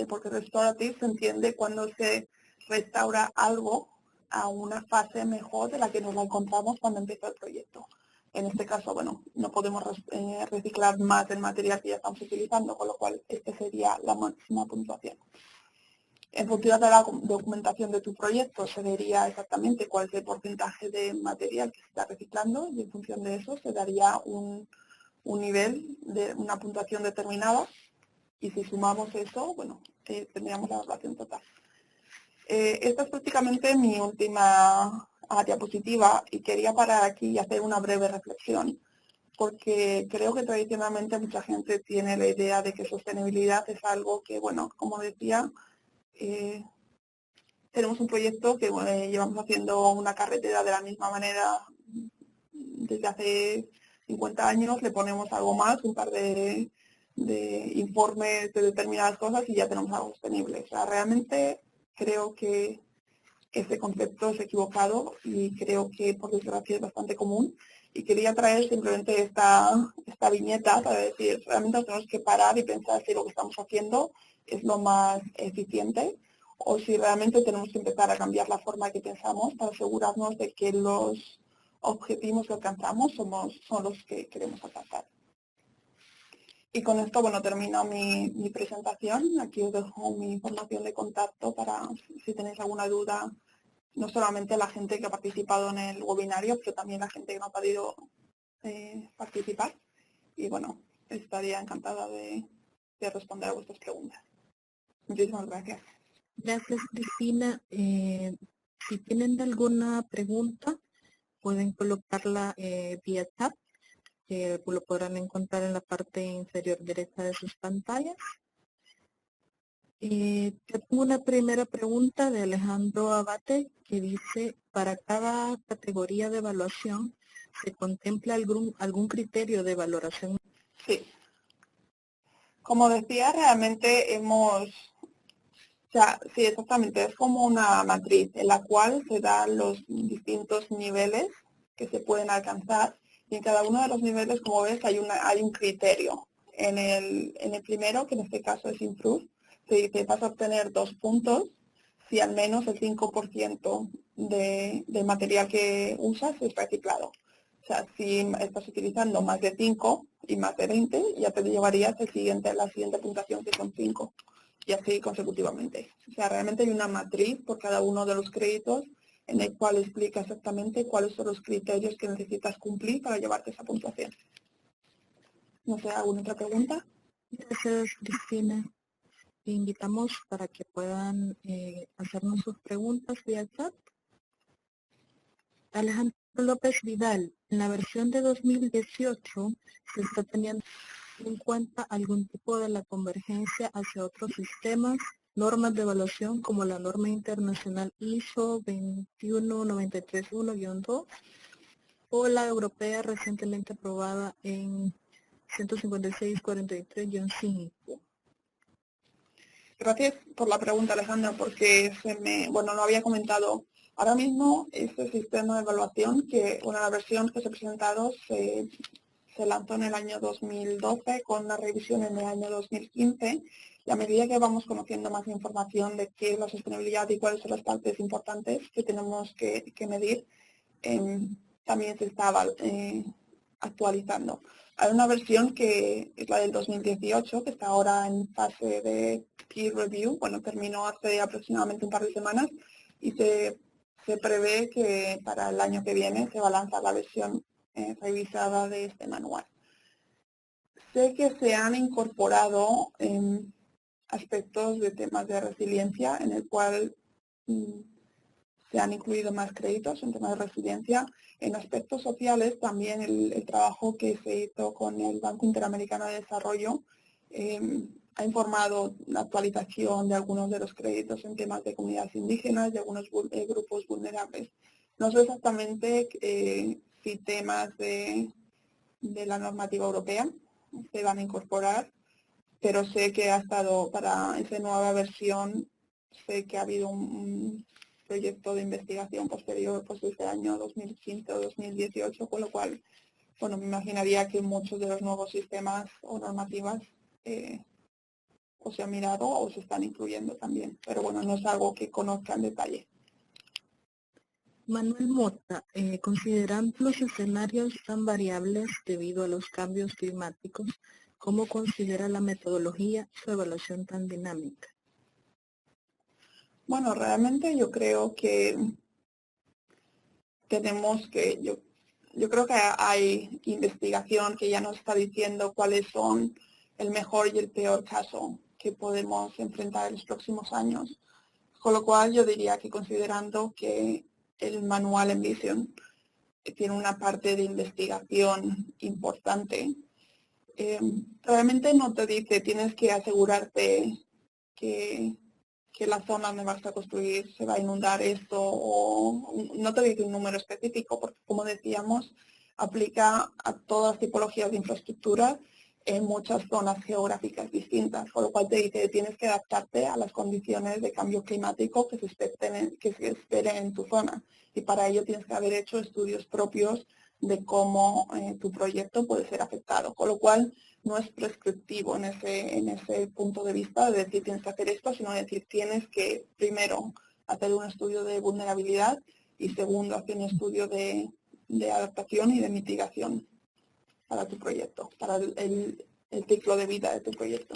porque restorative se entiende cuando se restaura algo a una fase mejor de la que nos la encontramos cuando empieza el proyecto. En este caso, bueno, no podemos reciclar más del material que ya estamos utilizando, con lo cual este sería la máxima puntuación. En función de la documentación de tu proyecto se vería exactamente cuál es el porcentaje de material que se está reciclando y en función de eso se daría un nivel de una puntuación determinada y si sumamos eso, bueno, tendríamos la evaluación total. Esta es prácticamente mi última diapositiva y quería parar aquí y hacer una breve reflexión porque creo que tradicionalmente mucha gente tiene la idea de que sostenibilidad es algo que, bueno, como decía, tenemos un proyecto que llevamos haciendo una carretera de la misma manera desde hace 50 años, le ponemos algo más, un par de informes de determinadas cosas y ya tenemos algo sostenible. O sea, realmente creo que este concepto es equivocado y creo que por desgracia es bastante común. Y quería traer simplemente esta viñeta para decir, realmente nos tenemos que parar y pensar si lo que estamos haciendo es lo más eficiente o si realmente tenemos que empezar a cambiar la forma que pensamos para asegurarnos de que los objetivos que alcanzamos son los que queremos alcanzar. Y con esto, bueno, termino mi presentación. Aquí os dejo mi información de contacto para si tenéis alguna duda, no solamente la gente que ha participado en el webinario, pero también la gente que no ha podido participar. Y bueno, estaría encantada de responder a vuestras preguntas. Muchísimas gracias. Gracias, Cristina. Si tienen alguna pregunta, pueden colocarla vía chat, que lo podrán encontrar en la parte inferior derecha de sus pantallas. Yo tengo una primera pregunta de Alejandro Abate que dice, para cada categoría de evaluación, ¿se contempla algún criterio de valoración? Sí. Como decía, realmente o sea, sí, exactamente, es como una matriz en la cual se dan los distintos niveles que se pueden alcanzar y en cada uno de los niveles, como ves, hay un criterio. En el primero, que en este caso es Improve, se dice vas a obtener 2 puntos si al menos el 5% del material que usas es reciclado. O sea, si estás utilizando más de 5 y más de 20, ya te llevarías la siguiente puntuación que son 5 y así consecutivamente. O sea, realmente hay una matriz por cada uno de los créditos en el cual explica exactamente cuáles son los criterios que necesitas cumplir para llevarte esa puntuación. No sé, ¿alguna otra pregunta? Gracias, Cristina. Te invitamos para que puedan hacernos sus preguntas vía chat. Alejandro López Vidal, en la versión de 2018 se está teniendo en cuenta algún tipo de la convergencia hacia otros sistemas, normas de evaluación como la norma internacional ISO 21931-2 o la europea recientemente aprobada en 15643-5. Gracias por la pregunta, Alejandra, porque lo había comentado. Ahora mismo este sistema de evaluación, la versión que se ha presentado se lanzó en el año 2012 con una revisión en el año 2015, y a medida que vamos conociendo más información de qué es la sostenibilidad y cuáles son las partes importantes que tenemos que medir, también se está actualizando. Hay una versión que es la del 2018, que está ahora en fase de peer review, terminó hace aproximadamente un par de semanas, y se prevé que para el año que viene se va a lanzar la versión revisada de este manual. Sé que se han incorporado aspectos de temas de resiliencia, en el cual se han incluido más créditos en temas de resiliencia. En aspectos sociales, también el trabajo que se hizo con el Banco Interamericano de Desarrollo ha informado la actualización de algunos de los créditos en temas de comunidades indígenas, de algunos grupos vulnerables. No sé exactamente si temas de la normativa europea se van a incorporar, pero sé que ha estado para esa nueva versión, sé que ha habido un proyecto de investigación posterior desde el año 2015 o 2018, con lo cual, me imaginaría que muchos de los nuevos sistemas o normativas o se han mirado o se están incluyendo también, pero no es algo que conozca en detalle. Manuel Mota, considerando los escenarios tan variables debido a los cambios climáticos, ¿cómo considera la metodología su evaluación tan dinámica? Realmente yo creo que yo creo que hay investigación que ya nos está diciendo cuáles son el mejor y el peor caso que podemos enfrentar en los próximos años. Con lo cual yo diría que, considerando que el manual Envision tiene una parte de investigación importante, realmente no te dice tienes que asegurarte que la zona donde vas a construir se va a inundar esto, o no te dice un número específico, porque, como decíamos, aplica a todas las tipologías de infraestructura en muchas zonas geográficas distintas, con lo cual te dice que tienes que adaptarte a las condiciones de cambio climático que se esperen en tu zona, y para ello tienes que haber hecho estudios propios de cómo tu proyecto puede ser afectado, con lo cual no es prescriptivo en ese punto de vista de decir tienes que hacer esto, sino decir tienes que, primero, hacer un estudio de vulnerabilidad y, segundo, hacer un estudio de adaptación y de mitigación para tu proyecto, para el ciclo de vida de tu proyecto.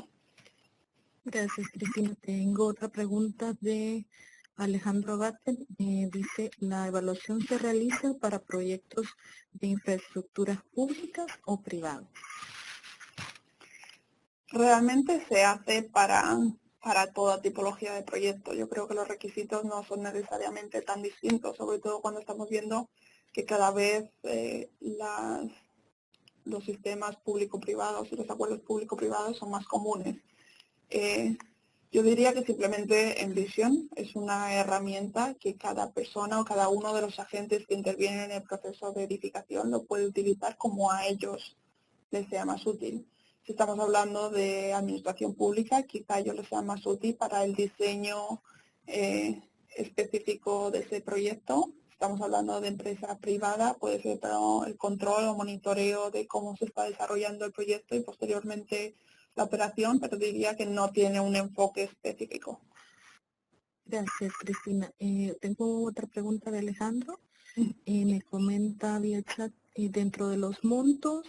Gracias, Cristina. Tengo otra pregunta de Alejandro Abate. Dice, ¿la evaluación se realiza para proyectos de infraestructuras públicas o privadas? Realmente se hace para toda tipología de proyecto. Yo creo que los requisitos no son necesariamente tan distintos, sobre todo cuando estamos viendo que cada vez los sistemas público-privados y los acuerdos público-privados son más comunes. Yo diría que simplemente Envision es una herramienta que cada persona o cada uno de los agentes que intervienen en el proceso de edificación lo puede utilizar como a ellos les sea más útil. Si estamos hablando de administración pública, quizá a ellos les sea más útil para el diseño específico de ese proyecto. Estamos hablando de empresa privada, puede ser para el control o monitoreo de cómo se está desarrollando el proyecto y posteriormente la operación, pero diría que no tiene un enfoque específico. Gracias, Cristina. Tengo otra pregunta de Alejandro. Me comenta vía chat, dentro de los montos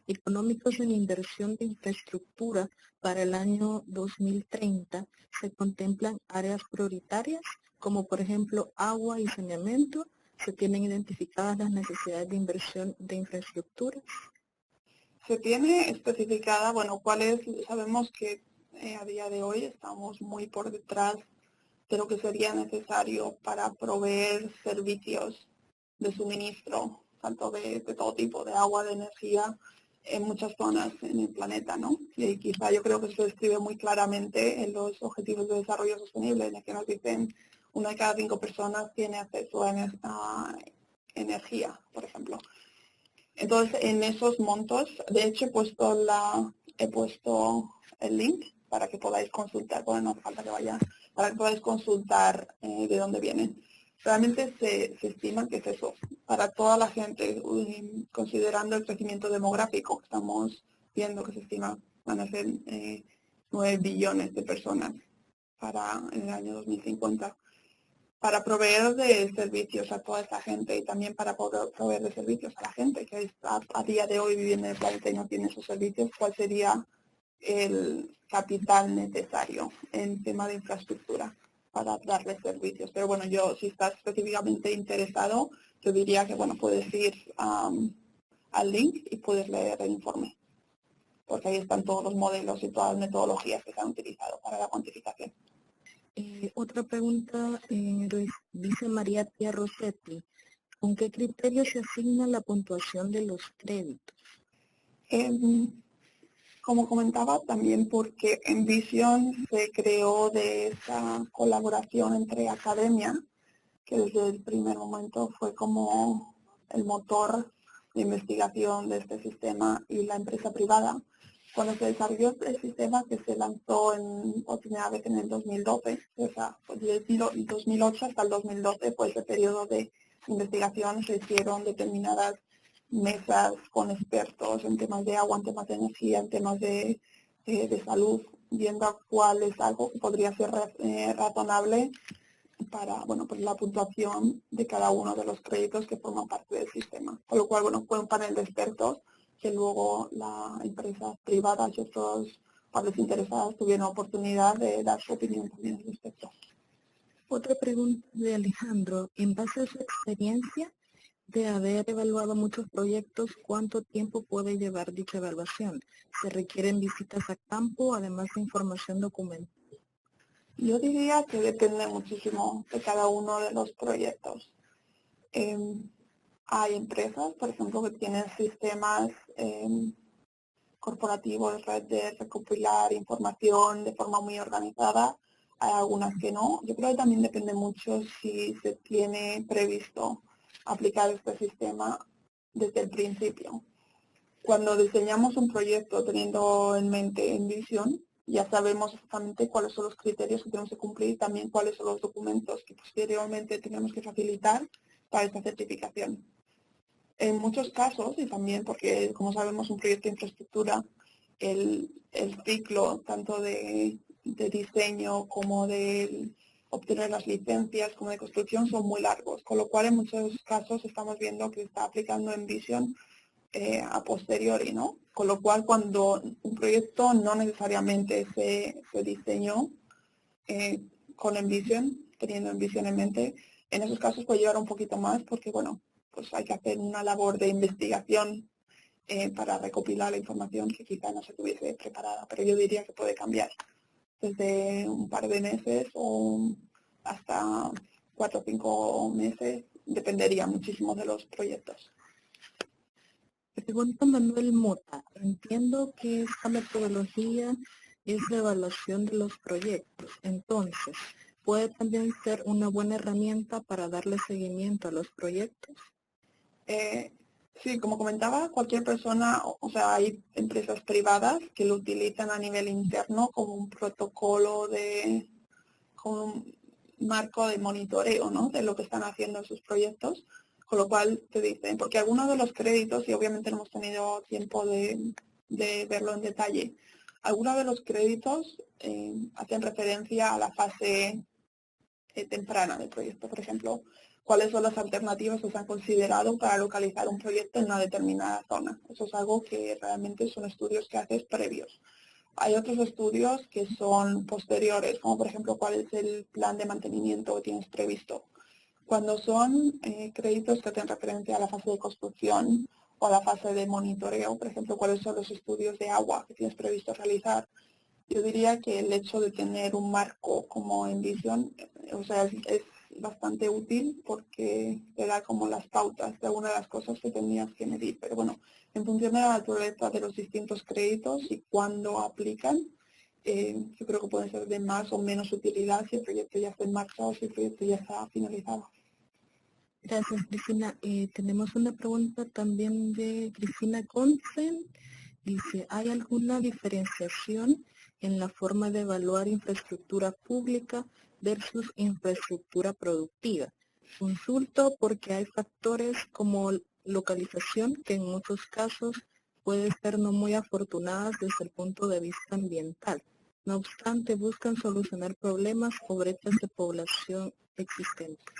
económicos en inversión de infraestructura para el año 2030, ¿se contemplan áreas prioritarias, como por ejemplo agua y saneamiento? ¿Se tienen identificadas las necesidades de inversión de infraestructura? Se tiene especificada, sabemos que a día de hoy estamos muy por detrás de lo que sería necesario para proveer servicios de suministro, tanto de todo tipo, de agua, de energía, en muchas zonas en el planeta, ¿no? Y quizá yo creo que se describe muy claramente en los Objetivos de Desarrollo Sostenible, en el que nos dicen 1 de cada 5 personas tiene acceso a energía, por ejemplo. Entonces, en esos montos, de hecho he puesto el link para que podáis consultar, bueno, no hace falta que vaya, para que podáis consultar de dónde vienen. Realmente se estima que es eso, para toda la gente, considerando el crecimiento demográfico que estamos viendo, que se estima van a ser 9 billones de personas para en el año 2050, para proveer de servicios a toda esa gente y también para poder proveer de servicios a la gente que está a día de hoy viviendo en el planeta y no tiene esos servicios, ¿cuál sería el capital necesario en tema de infraestructura para darles servicios? Pero bueno, yo si estás específicamente interesado, yo diría que bueno, puedes ir al link y puedes leer el informe, porque ahí están todos los modelos y todas las metodologías que se han utilizado para la cuantificación. Otra pregunta, dice María Tía Rossetti, ¿con qué criterio se asigna la puntuación de los créditos? Como comentaba, también porque Envision se creó de esa colaboración entre academia, que desde el primer momento fue como el motor de investigación de este sistema, y la empresa privada. Cuando se desarrolló el sistema, que se lanzó por primera vez en el 2012, o sea, desde el 2008 hasta el 2012, pues el periodo de investigación se hicieron determinadas mesas con expertos en temas de agua, en temas de energía, en temas de salud, viendo cuál es algo que podría ser razonable para pues la puntuación de cada uno de los créditos que forman parte del sistema. Con lo cual, fue un panel de expertos que luego la empresa privada y otros partes interesadas tuvieron oportunidad de dar su opinión también al respecto. Otra pregunta de Alejandro, en base a su experiencia de haber evaluado muchos proyectos, ¿cuánto tiempo puede llevar dicha evaluación? ¿Se requieren visitas a campo, además de información documental? Yo diría que depende muchísimo de cada uno de los proyectos. Hay empresas, por ejemplo, que tienen sistemas corporativos de recopilar información de forma muy organizada. Hay algunas que no. Yo creo que también depende mucho si se tiene previsto aplicar este sistema desde el principio. Cuando diseñamos un proyecto teniendo en mente Envision, ya sabemos exactamente cuáles son los criterios que tenemos que cumplir y también cuáles son los documentos que posteriormente tenemos que facilitar para esta certificación. En muchos casos, y también porque, como sabemos, un proyecto de infraestructura, el ciclo tanto de diseño como de obtener las licencias como de construcción son muy largos, con lo cual en muchos casos estamos viendo que se está aplicando Envision a posteriori, ¿no? Con lo cual, cuando un proyecto no necesariamente se diseñó con Envision, teniendo Envision en mente, en esos casos puede llevar un poquito más porque, pues hay que hacer una labor de investigación para recopilar la información que quizá no se tuviese preparada, pero yo diría que puede cambiar desde un par de meses o hasta 4 o 5 meses, dependería muchísimo de los proyectos. Pregunta Manuel Mota, entiendo que esta metodología es la evaluación de los proyectos, entonces, ¿puede también ser una buena herramienta para darle seguimiento a los proyectos? Sí, como comentaba, cualquier persona, o sea, hay empresas privadas que lo utilizan a nivel interno como un protocolo como un marco de monitoreo, ¿no? De lo que están haciendo en sus proyectos, con lo cual te dicen, porque algunos de los créditos, y obviamente no hemos tenido tiempo de verlo en detalle, algunos de los créditos hacen referencia a la fase temprana del proyecto. Por ejemplo, cuáles son las alternativas que se han considerado para localizar un proyecto en una determinada zona. Eso es algo que realmente son estudios que haces previos. Hay otros estudios que son posteriores, como por ejemplo cuál es el plan de mantenimiento que tienes previsto. Cuando son créditos que hacen referencia a la fase de construcción o a la fase de monitoreo, por ejemplo, cuáles son los estudios de agua que tienes previsto realizar, yo diría que el hecho de tener un marco como Envision, o sea, es bastante útil porque te da como las pautas de algunas de las cosas que tenías que medir. Pero bueno, en función de la naturaleza de los distintos créditos y cuándo aplican, yo creo que pueden ser de más o menos utilidad si el proyecto ya está en marcha o si el proyecto ya está finalizado. Gracias, Cristina. Tenemos una pregunta también de Cristina Consen. Dice, ¿hay alguna diferenciación en la forma de evaluar infraestructura pública versus infraestructura productiva. Consulto porque hay factores como localización que en muchos casos pueden ser no muy afortunadas desde el punto de vista ambiental. No obstante, buscan solucionar problemas o brechas de población existentes.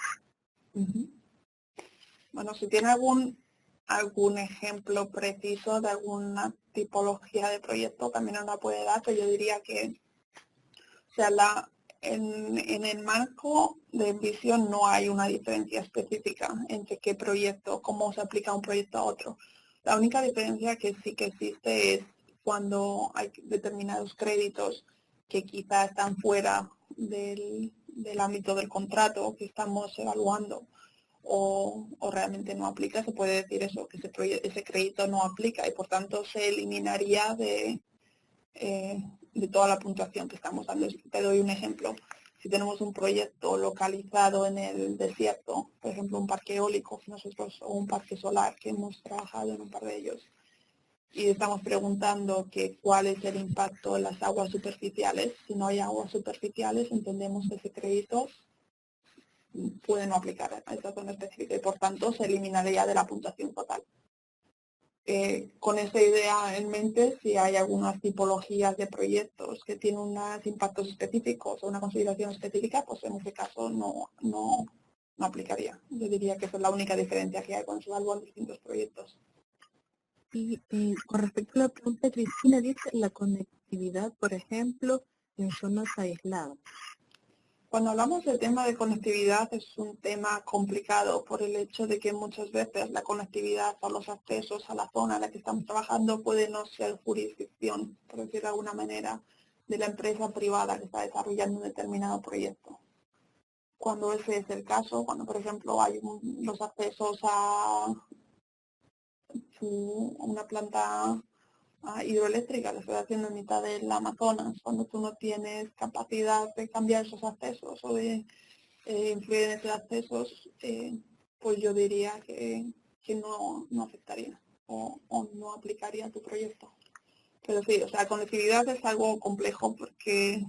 Bueno, si tiene algún ejemplo preciso de alguna tipología de proyecto, también nos la puede dar, pero yo diría que, o sea, en el marco de Envision no hay una diferencia específica entre qué proyecto, cómo se aplica un proyecto a otro. La única diferencia que sí que existe es cuando hay determinados créditos que quizá están fuera del ámbito del contrato que estamos evaluando o realmente no aplica, se puede decir eso, que ese crédito no aplica y por tanto se eliminaría de toda la puntuación que estamos dando. Te doy un ejemplo. Si tenemos un proyecto localizado en el desierto, por ejemplo un parque eólico o un parque solar, que hemos trabajado en un par de ellos, y estamos preguntando que cuál es el impacto en las aguas superficiales. Si no hay aguas superficiales, entendemos que ese crédito puede no aplicar a esta zona específica y por tanto se eliminaría de la puntuación total. Con esa idea en mente, si hay algunas tipologías de proyectos que tienen unos impactos específicos o una consideración específica, pues en ese caso no aplicaría. Yo diría que esa es la única diferencia que hay cuando se evalúan distintos proyectos. Y con respecto a la pregunta, Cristina dice la conectividad, por ejemplo, en zonas aisladas. Cuando hablamos del tema de conectividad es un tema complicado por el hecho de que muchas veces la conectividad o los accesos a la zona en la que estamos trabajando puede no ser jurisdicción, por decir de alguna manera, de la empresa privada que está desarrollando un determinado proyecto. Cuando ese es el caso, cuando por ejemplo hay los accesos a una planta hidroeléctrica que se está haciendo en mitad del Amazonas, cuando tú no tienes capacidad de cambiar esos accesos o de influir en esos accesos, pues yo diría que no afectaría o no aplicaría tu proyecto. Pero sí, o sea, conectividad es algo complejo porque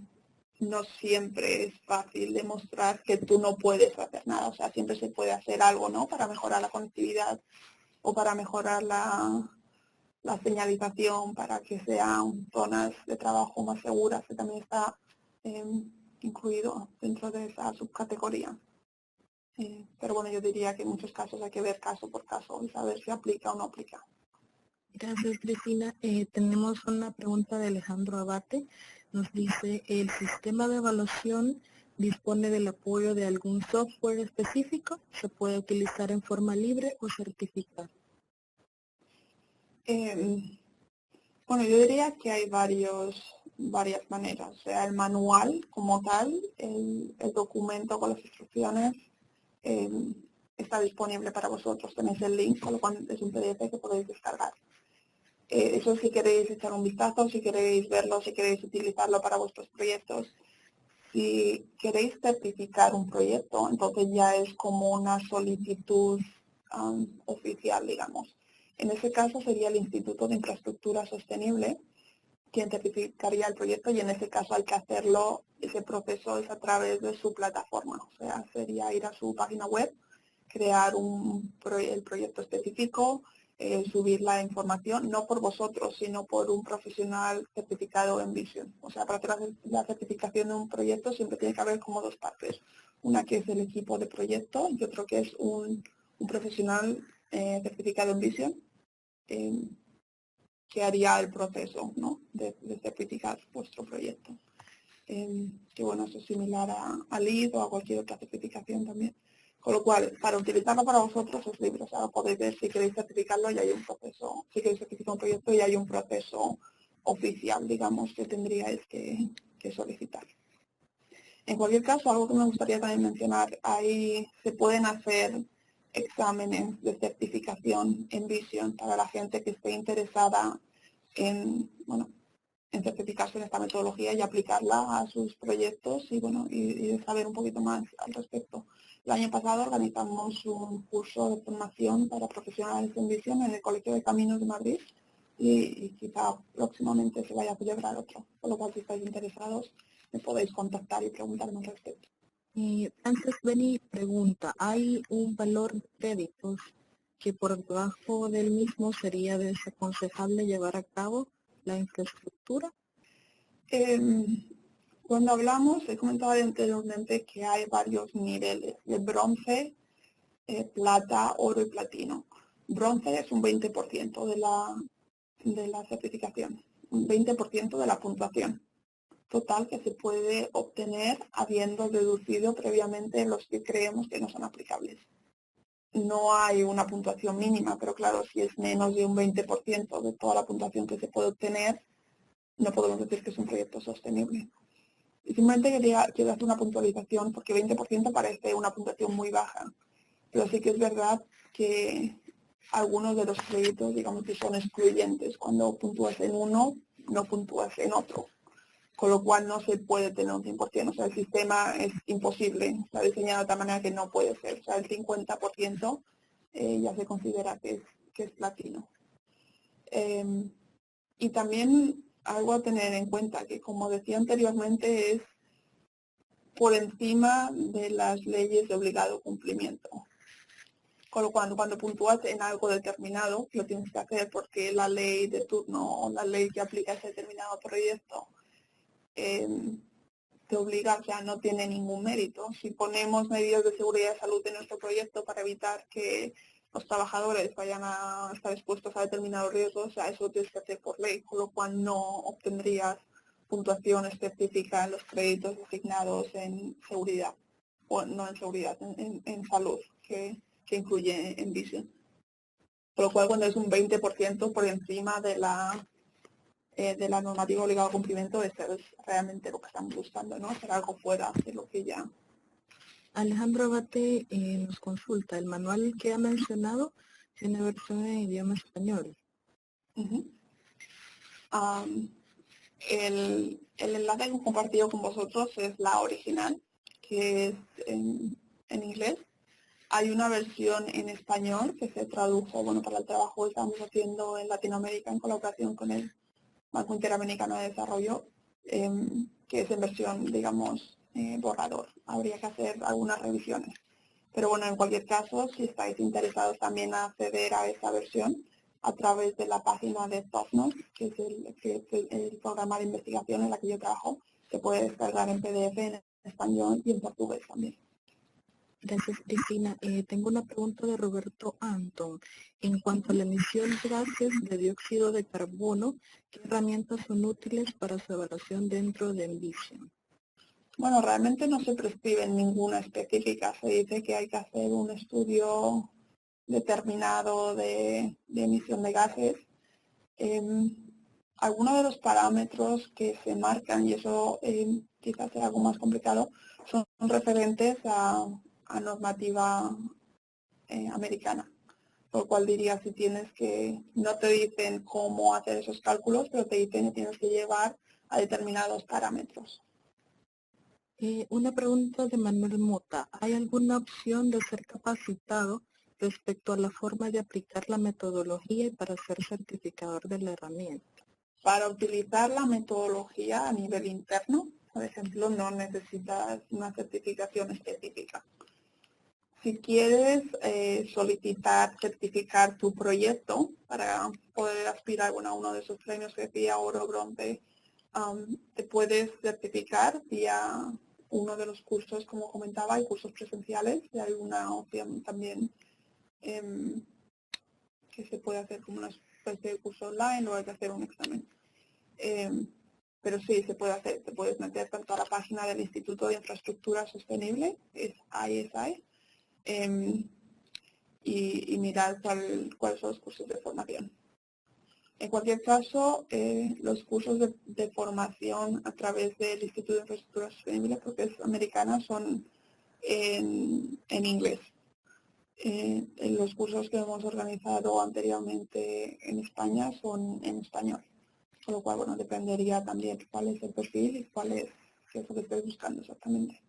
no siempre es fácil demostrar que tú no puedes hacer nada. O sea, siempre se puede hacer algo, ¿no? Para mejorar la conectividad o para mejorar la señalización, para que sean zonas de trabajo más seguras, que también está incluido dentro de esa subcategoría. Pero bueno, yo diría que en muchos casos hay que ver caso por caso y saber si aplica o no aplica. Gracias, Cristina. Tenemos una pregunta de Alejandro Abate. Nos dice, ¿el sistema de evaluación dispone del apoyo de algún software específico? ¿Se puede utilizar en forma libre o certificar? Bueno, yo diría que hay varias maneras. O sea, el manual como tal, el documento con las instrucciones, está disponible para vosotros. Tenéis el link, con lo cual es un PDF que podéis descargar. Eso si queréis echar un vistazo, si queréis verlo, si queréis utilizarlo para vuestros proyectos. Si queréis certificar un proyecto, entonces ya es como una solicitud oficial, digamos. En ese caso sería el Instituto de Infraestructura Sostenible quien certificaría el proyecto y en ese caso hay que hacerlo, ese proceso es a través de su plataforma. O sea, sería ir a su página web, crear el proyecto específico, subir la información, no por vosotros, sino por un profesional certificado en Envision. O sea, para hacer la certificación de un proyecto siempre tiene que haber como dos partes. Una que es el equipo de proyecto y otro que es un profesional certificado en Envision que haría el proceso, ¿no?, de certificar vuestro proyecto. Que bueno, eso es similar a LEED o a cualquier otra certificación también. Con lo cual, para utilizarlo para vosotros es libre, o sea, podéis ver si queréis certificarlo y hay un proceso, si queréis certificar un proyecto y hay un proceso oficial, digamos, que tendríais que solicitar. En cualquier caso, algo que me gustaría también mencionar, ahí se pueden hacer exámenes de certificación en Envision para la gente que esté interesada en, bueno, en certificarse en esta metodología y aplicarla a sus proyectos y saber un poquito más al respecto. El año pasado organizamos un curso de formación para profesionales en Envision en el Colegio de Caminos de Madrid, y quizá próximamente se vaya a celebrar otro. Por lo cual, si estáis interesados, me podéis contactar y preguntarme al respecto. Frances Benny pregunta, ¿hay un valor de créditos que por debajo del mismo sería desaconsejable llevar a cabo la infraestructura? Cuando hablamos, he comentado anteriormente que hay varios niveles de bronce, plata, oro y platino. Bronce es un 20% de la certificación, un 20% de la puntuación total que se puede obtener habiendo deducido previamente los que creemos que no son aplicables. No hay una puntuación mínima, pero claro, si es menos de un 20% de toda la puntuación que se puede obtener, no podemos decir que es un proyecto sostenible. Y simplemente quiero hacer una puntualización porque 20% parece una puntuación muy baja, pero sí que es verdad que algunos de los créditos, digamos que son excluyentes. Cuando puntúas en uno, no puntúas en otro, con lo cual no se puede tener un 100%. O sea, el sistema es imposible, está diseñado de tal manera que no puede ser. O sea, el 50% ya se considera que es platino. Y también algo a tener en cuenta, que como decía anteriormente, es por encima de las leyes de obligado cumplimiento. Con lo cual, cuando puntúas en algo determinado, lo tienes que hacer porque la ley de turno o la ley que aplica a ese determinado proyecto te obliga, o sea, no tiene ningún mérito. Si ponemos medidas de seguridad y salud en nuestro proyecto para evitar que los trabajadores vayan a estar expuestos a determinados riesgos, o sea, eso lo tienes que hacer por ley, con lo cual no obtendrías puntuación específica en los créditos asignados en seguridad, o no en seguridad, en salud, que incluye en Vision. Por lo cual, cuando es un 20% por encima de la normativa obligada a cumplimiento, eso es realmente lo que estamos buscando, ¿no? Hacer algo fuera de lo que ya... Alejandro Abate nos consulta, el manual que ha mencionado tiene versión en idioma español. El enlace que he compartido con vosotros es la original, que es en inglés. Hay una versión en español que se tradujo, bueno, para el trabajo que estamos haciendo en Latinoamérica en colaboración con el Banco Interamericano de Desarrollo, que es en versión, digamos, borrador. Habría que hacer algunas revisiones. Pero bueno, en cualquier caso, si estáis interesados también a acceder a esa versión a través de la página de TOFNOS, que es el programa de investigación en la que yo trabajo, se puede descargar en PDF, en español y en portugués también. Gracias, Cristina. Tengo una pregunta de Roberto Anton. En cuanto a la emisión de gases de dióxido de carbono, ¿qué herramientas son útiles para su evaluación dentro de Envision? Bueno, realmente no se prescribe ninguna específica. Se dice que hay que hacer un estudio determinado de emisión de gases. Algunos de los parámetros que se marcan, y eso quizás sea algo más complicado, son referentes a normativa americana. Por lo cual diría, si tienes que, no te dicen cómo hacer esos cálculos, pero te dicen que tienes que llevar a determinados parámetros. Una pregunta de Manuel Mota. ¿Hay alguna opción de ser capacitado respecto a la forma de aplicar la metodología y para ser certificador de la herramienta? Para utilizar la metodología a nivel interno, por ejemplo, no necesitas una certificación específica. Si quieres solicitar, certificar tu proyecto para poder aspirar a uno de esos premios que decía oro, bronce, te puedes certificar vía uno de los cursos, como comentaba, hay cursos presenciales y hay una opción también que se puede hacer como una especie de curso online o hay que hacer un examen. Pero sí, se puede hacer, te puedes meter tanto a la página del Instituto de Infraestructura Sostenible, es ISI, y mirar cuáles son los cursos de formación. En cualquier caso, los cursos de formación a través del Instituto de Infraestructura Sostenible, porque es americana, son en inglés. En los cursos que hemos organizado anteriormente en España son en español. Con lo cual, bueno, dependería también cuál es el perfil y qué es lo que estoy buscando exactamente.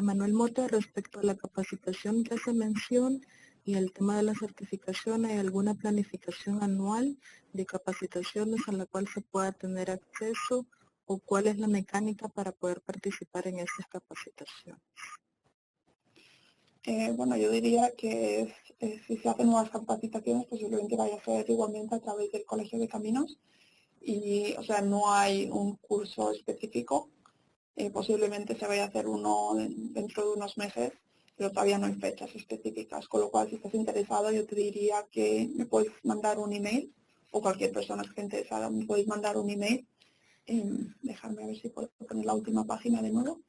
Manuel Mota, respecto a la capacitación que hace mención Y el tema de la certificación, ¿hay alguna planificación anual de capacitaciones a la cual se pueda tener acceso o cuál es la mecánica para poder participar en estas capacitaciones? Bueno, yo diría que si se hacen nuevas capacitaciones, posiblemente vaya a ser igualmente a través del Colegio de Caminos. Y, o sea, no hay un curso específico. Posiblemente se vaya a hacer uno dentro de unos meses, pero todavía no hay fechas específicas. Con lo cual, si estás interesado, yo te diría que me puedes mandar un email, o cualquier persona que esté interesada, me podéis mandar un email. Déjame a ver si puedo poner la última página de nuevo,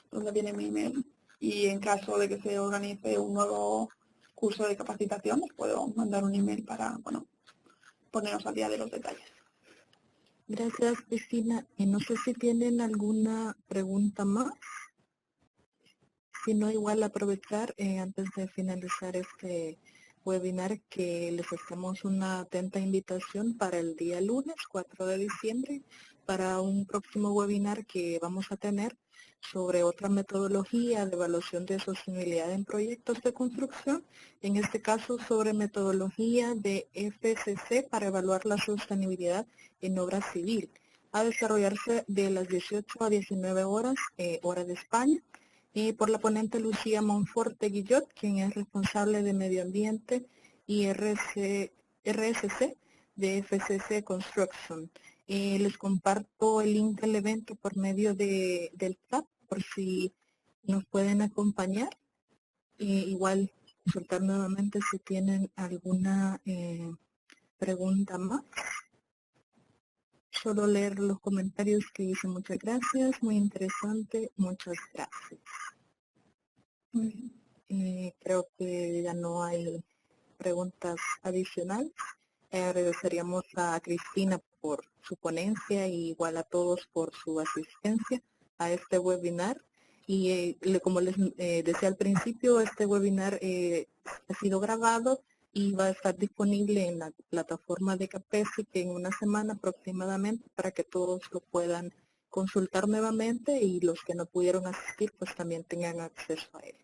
donde viene mi email. Y en caso de que se organice un nuevo curso de capacitación, os puedo mandar un email para, bueno, poneros al día de los detalles. Gracias, Cristina. Y no sé si tienen alguna pregunta más. Si no, igual aprovechar antes de finalizar este webinar que les hacemos una atenta invitación para el día lunes 4 de diciembre para un próximo webinar que vamos a tener sobre otra metodología de evaluación de sostenibilidad en proyectos de construcción, en este caso sobre metodología de FCC para evaluar la sostenibilidad en obra civil, a desarrollarse de las 18 a 19 horas, hora de España, y por la ponente Lucía Monforte Guillot, quien es responsable de Medio Ambiente y RSC de FCC Construction. Les comparto el link del evento por medio del chat, por si nos pueden acompañar. Igual consultar nuevamente si tienen alguna pregunta más. Solo leer los comentarios que hice. Muchas gracias, muy interesante, muchas gracias. Creo que ya no hay preguntas adicionales. Agradeceríamos a Cristina por su ponencia y igual a todos por su asistencia a este webinar. Y como les decía al principio, este webinar ha sido grabado y va a estar disponible en la plataforma de Capesi en una semana aproximadamente para que todos lo puedan consultar nuevamente y los que no pudieron asistir pues también tengan acceso a él.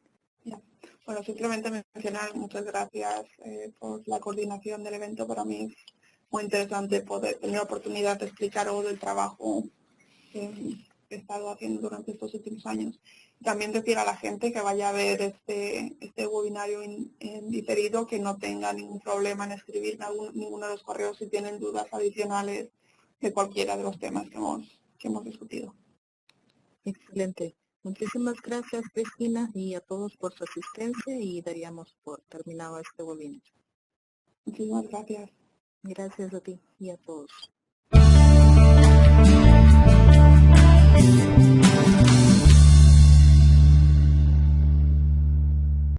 Bueno, simplemente mencionar muchas gracias por la coordinación del evento. Para mí es muy interesante poder tener la oportunidad de explicar todo el trabajo que he estado haciendo durante estos últimos años. También decir a la gente que vaya a ver este webinario en diferido que no tenga ningún problema en escribir ninguno de los correos si tienen dudas adicionales de cualquiera de los temas que hemos discutido. Excelente. Muchísimas gracias, Cristina, y a todos por su asistencia y daríamos por terminado este webinar. Muchísimas gracias. Gracias a ti y a todos.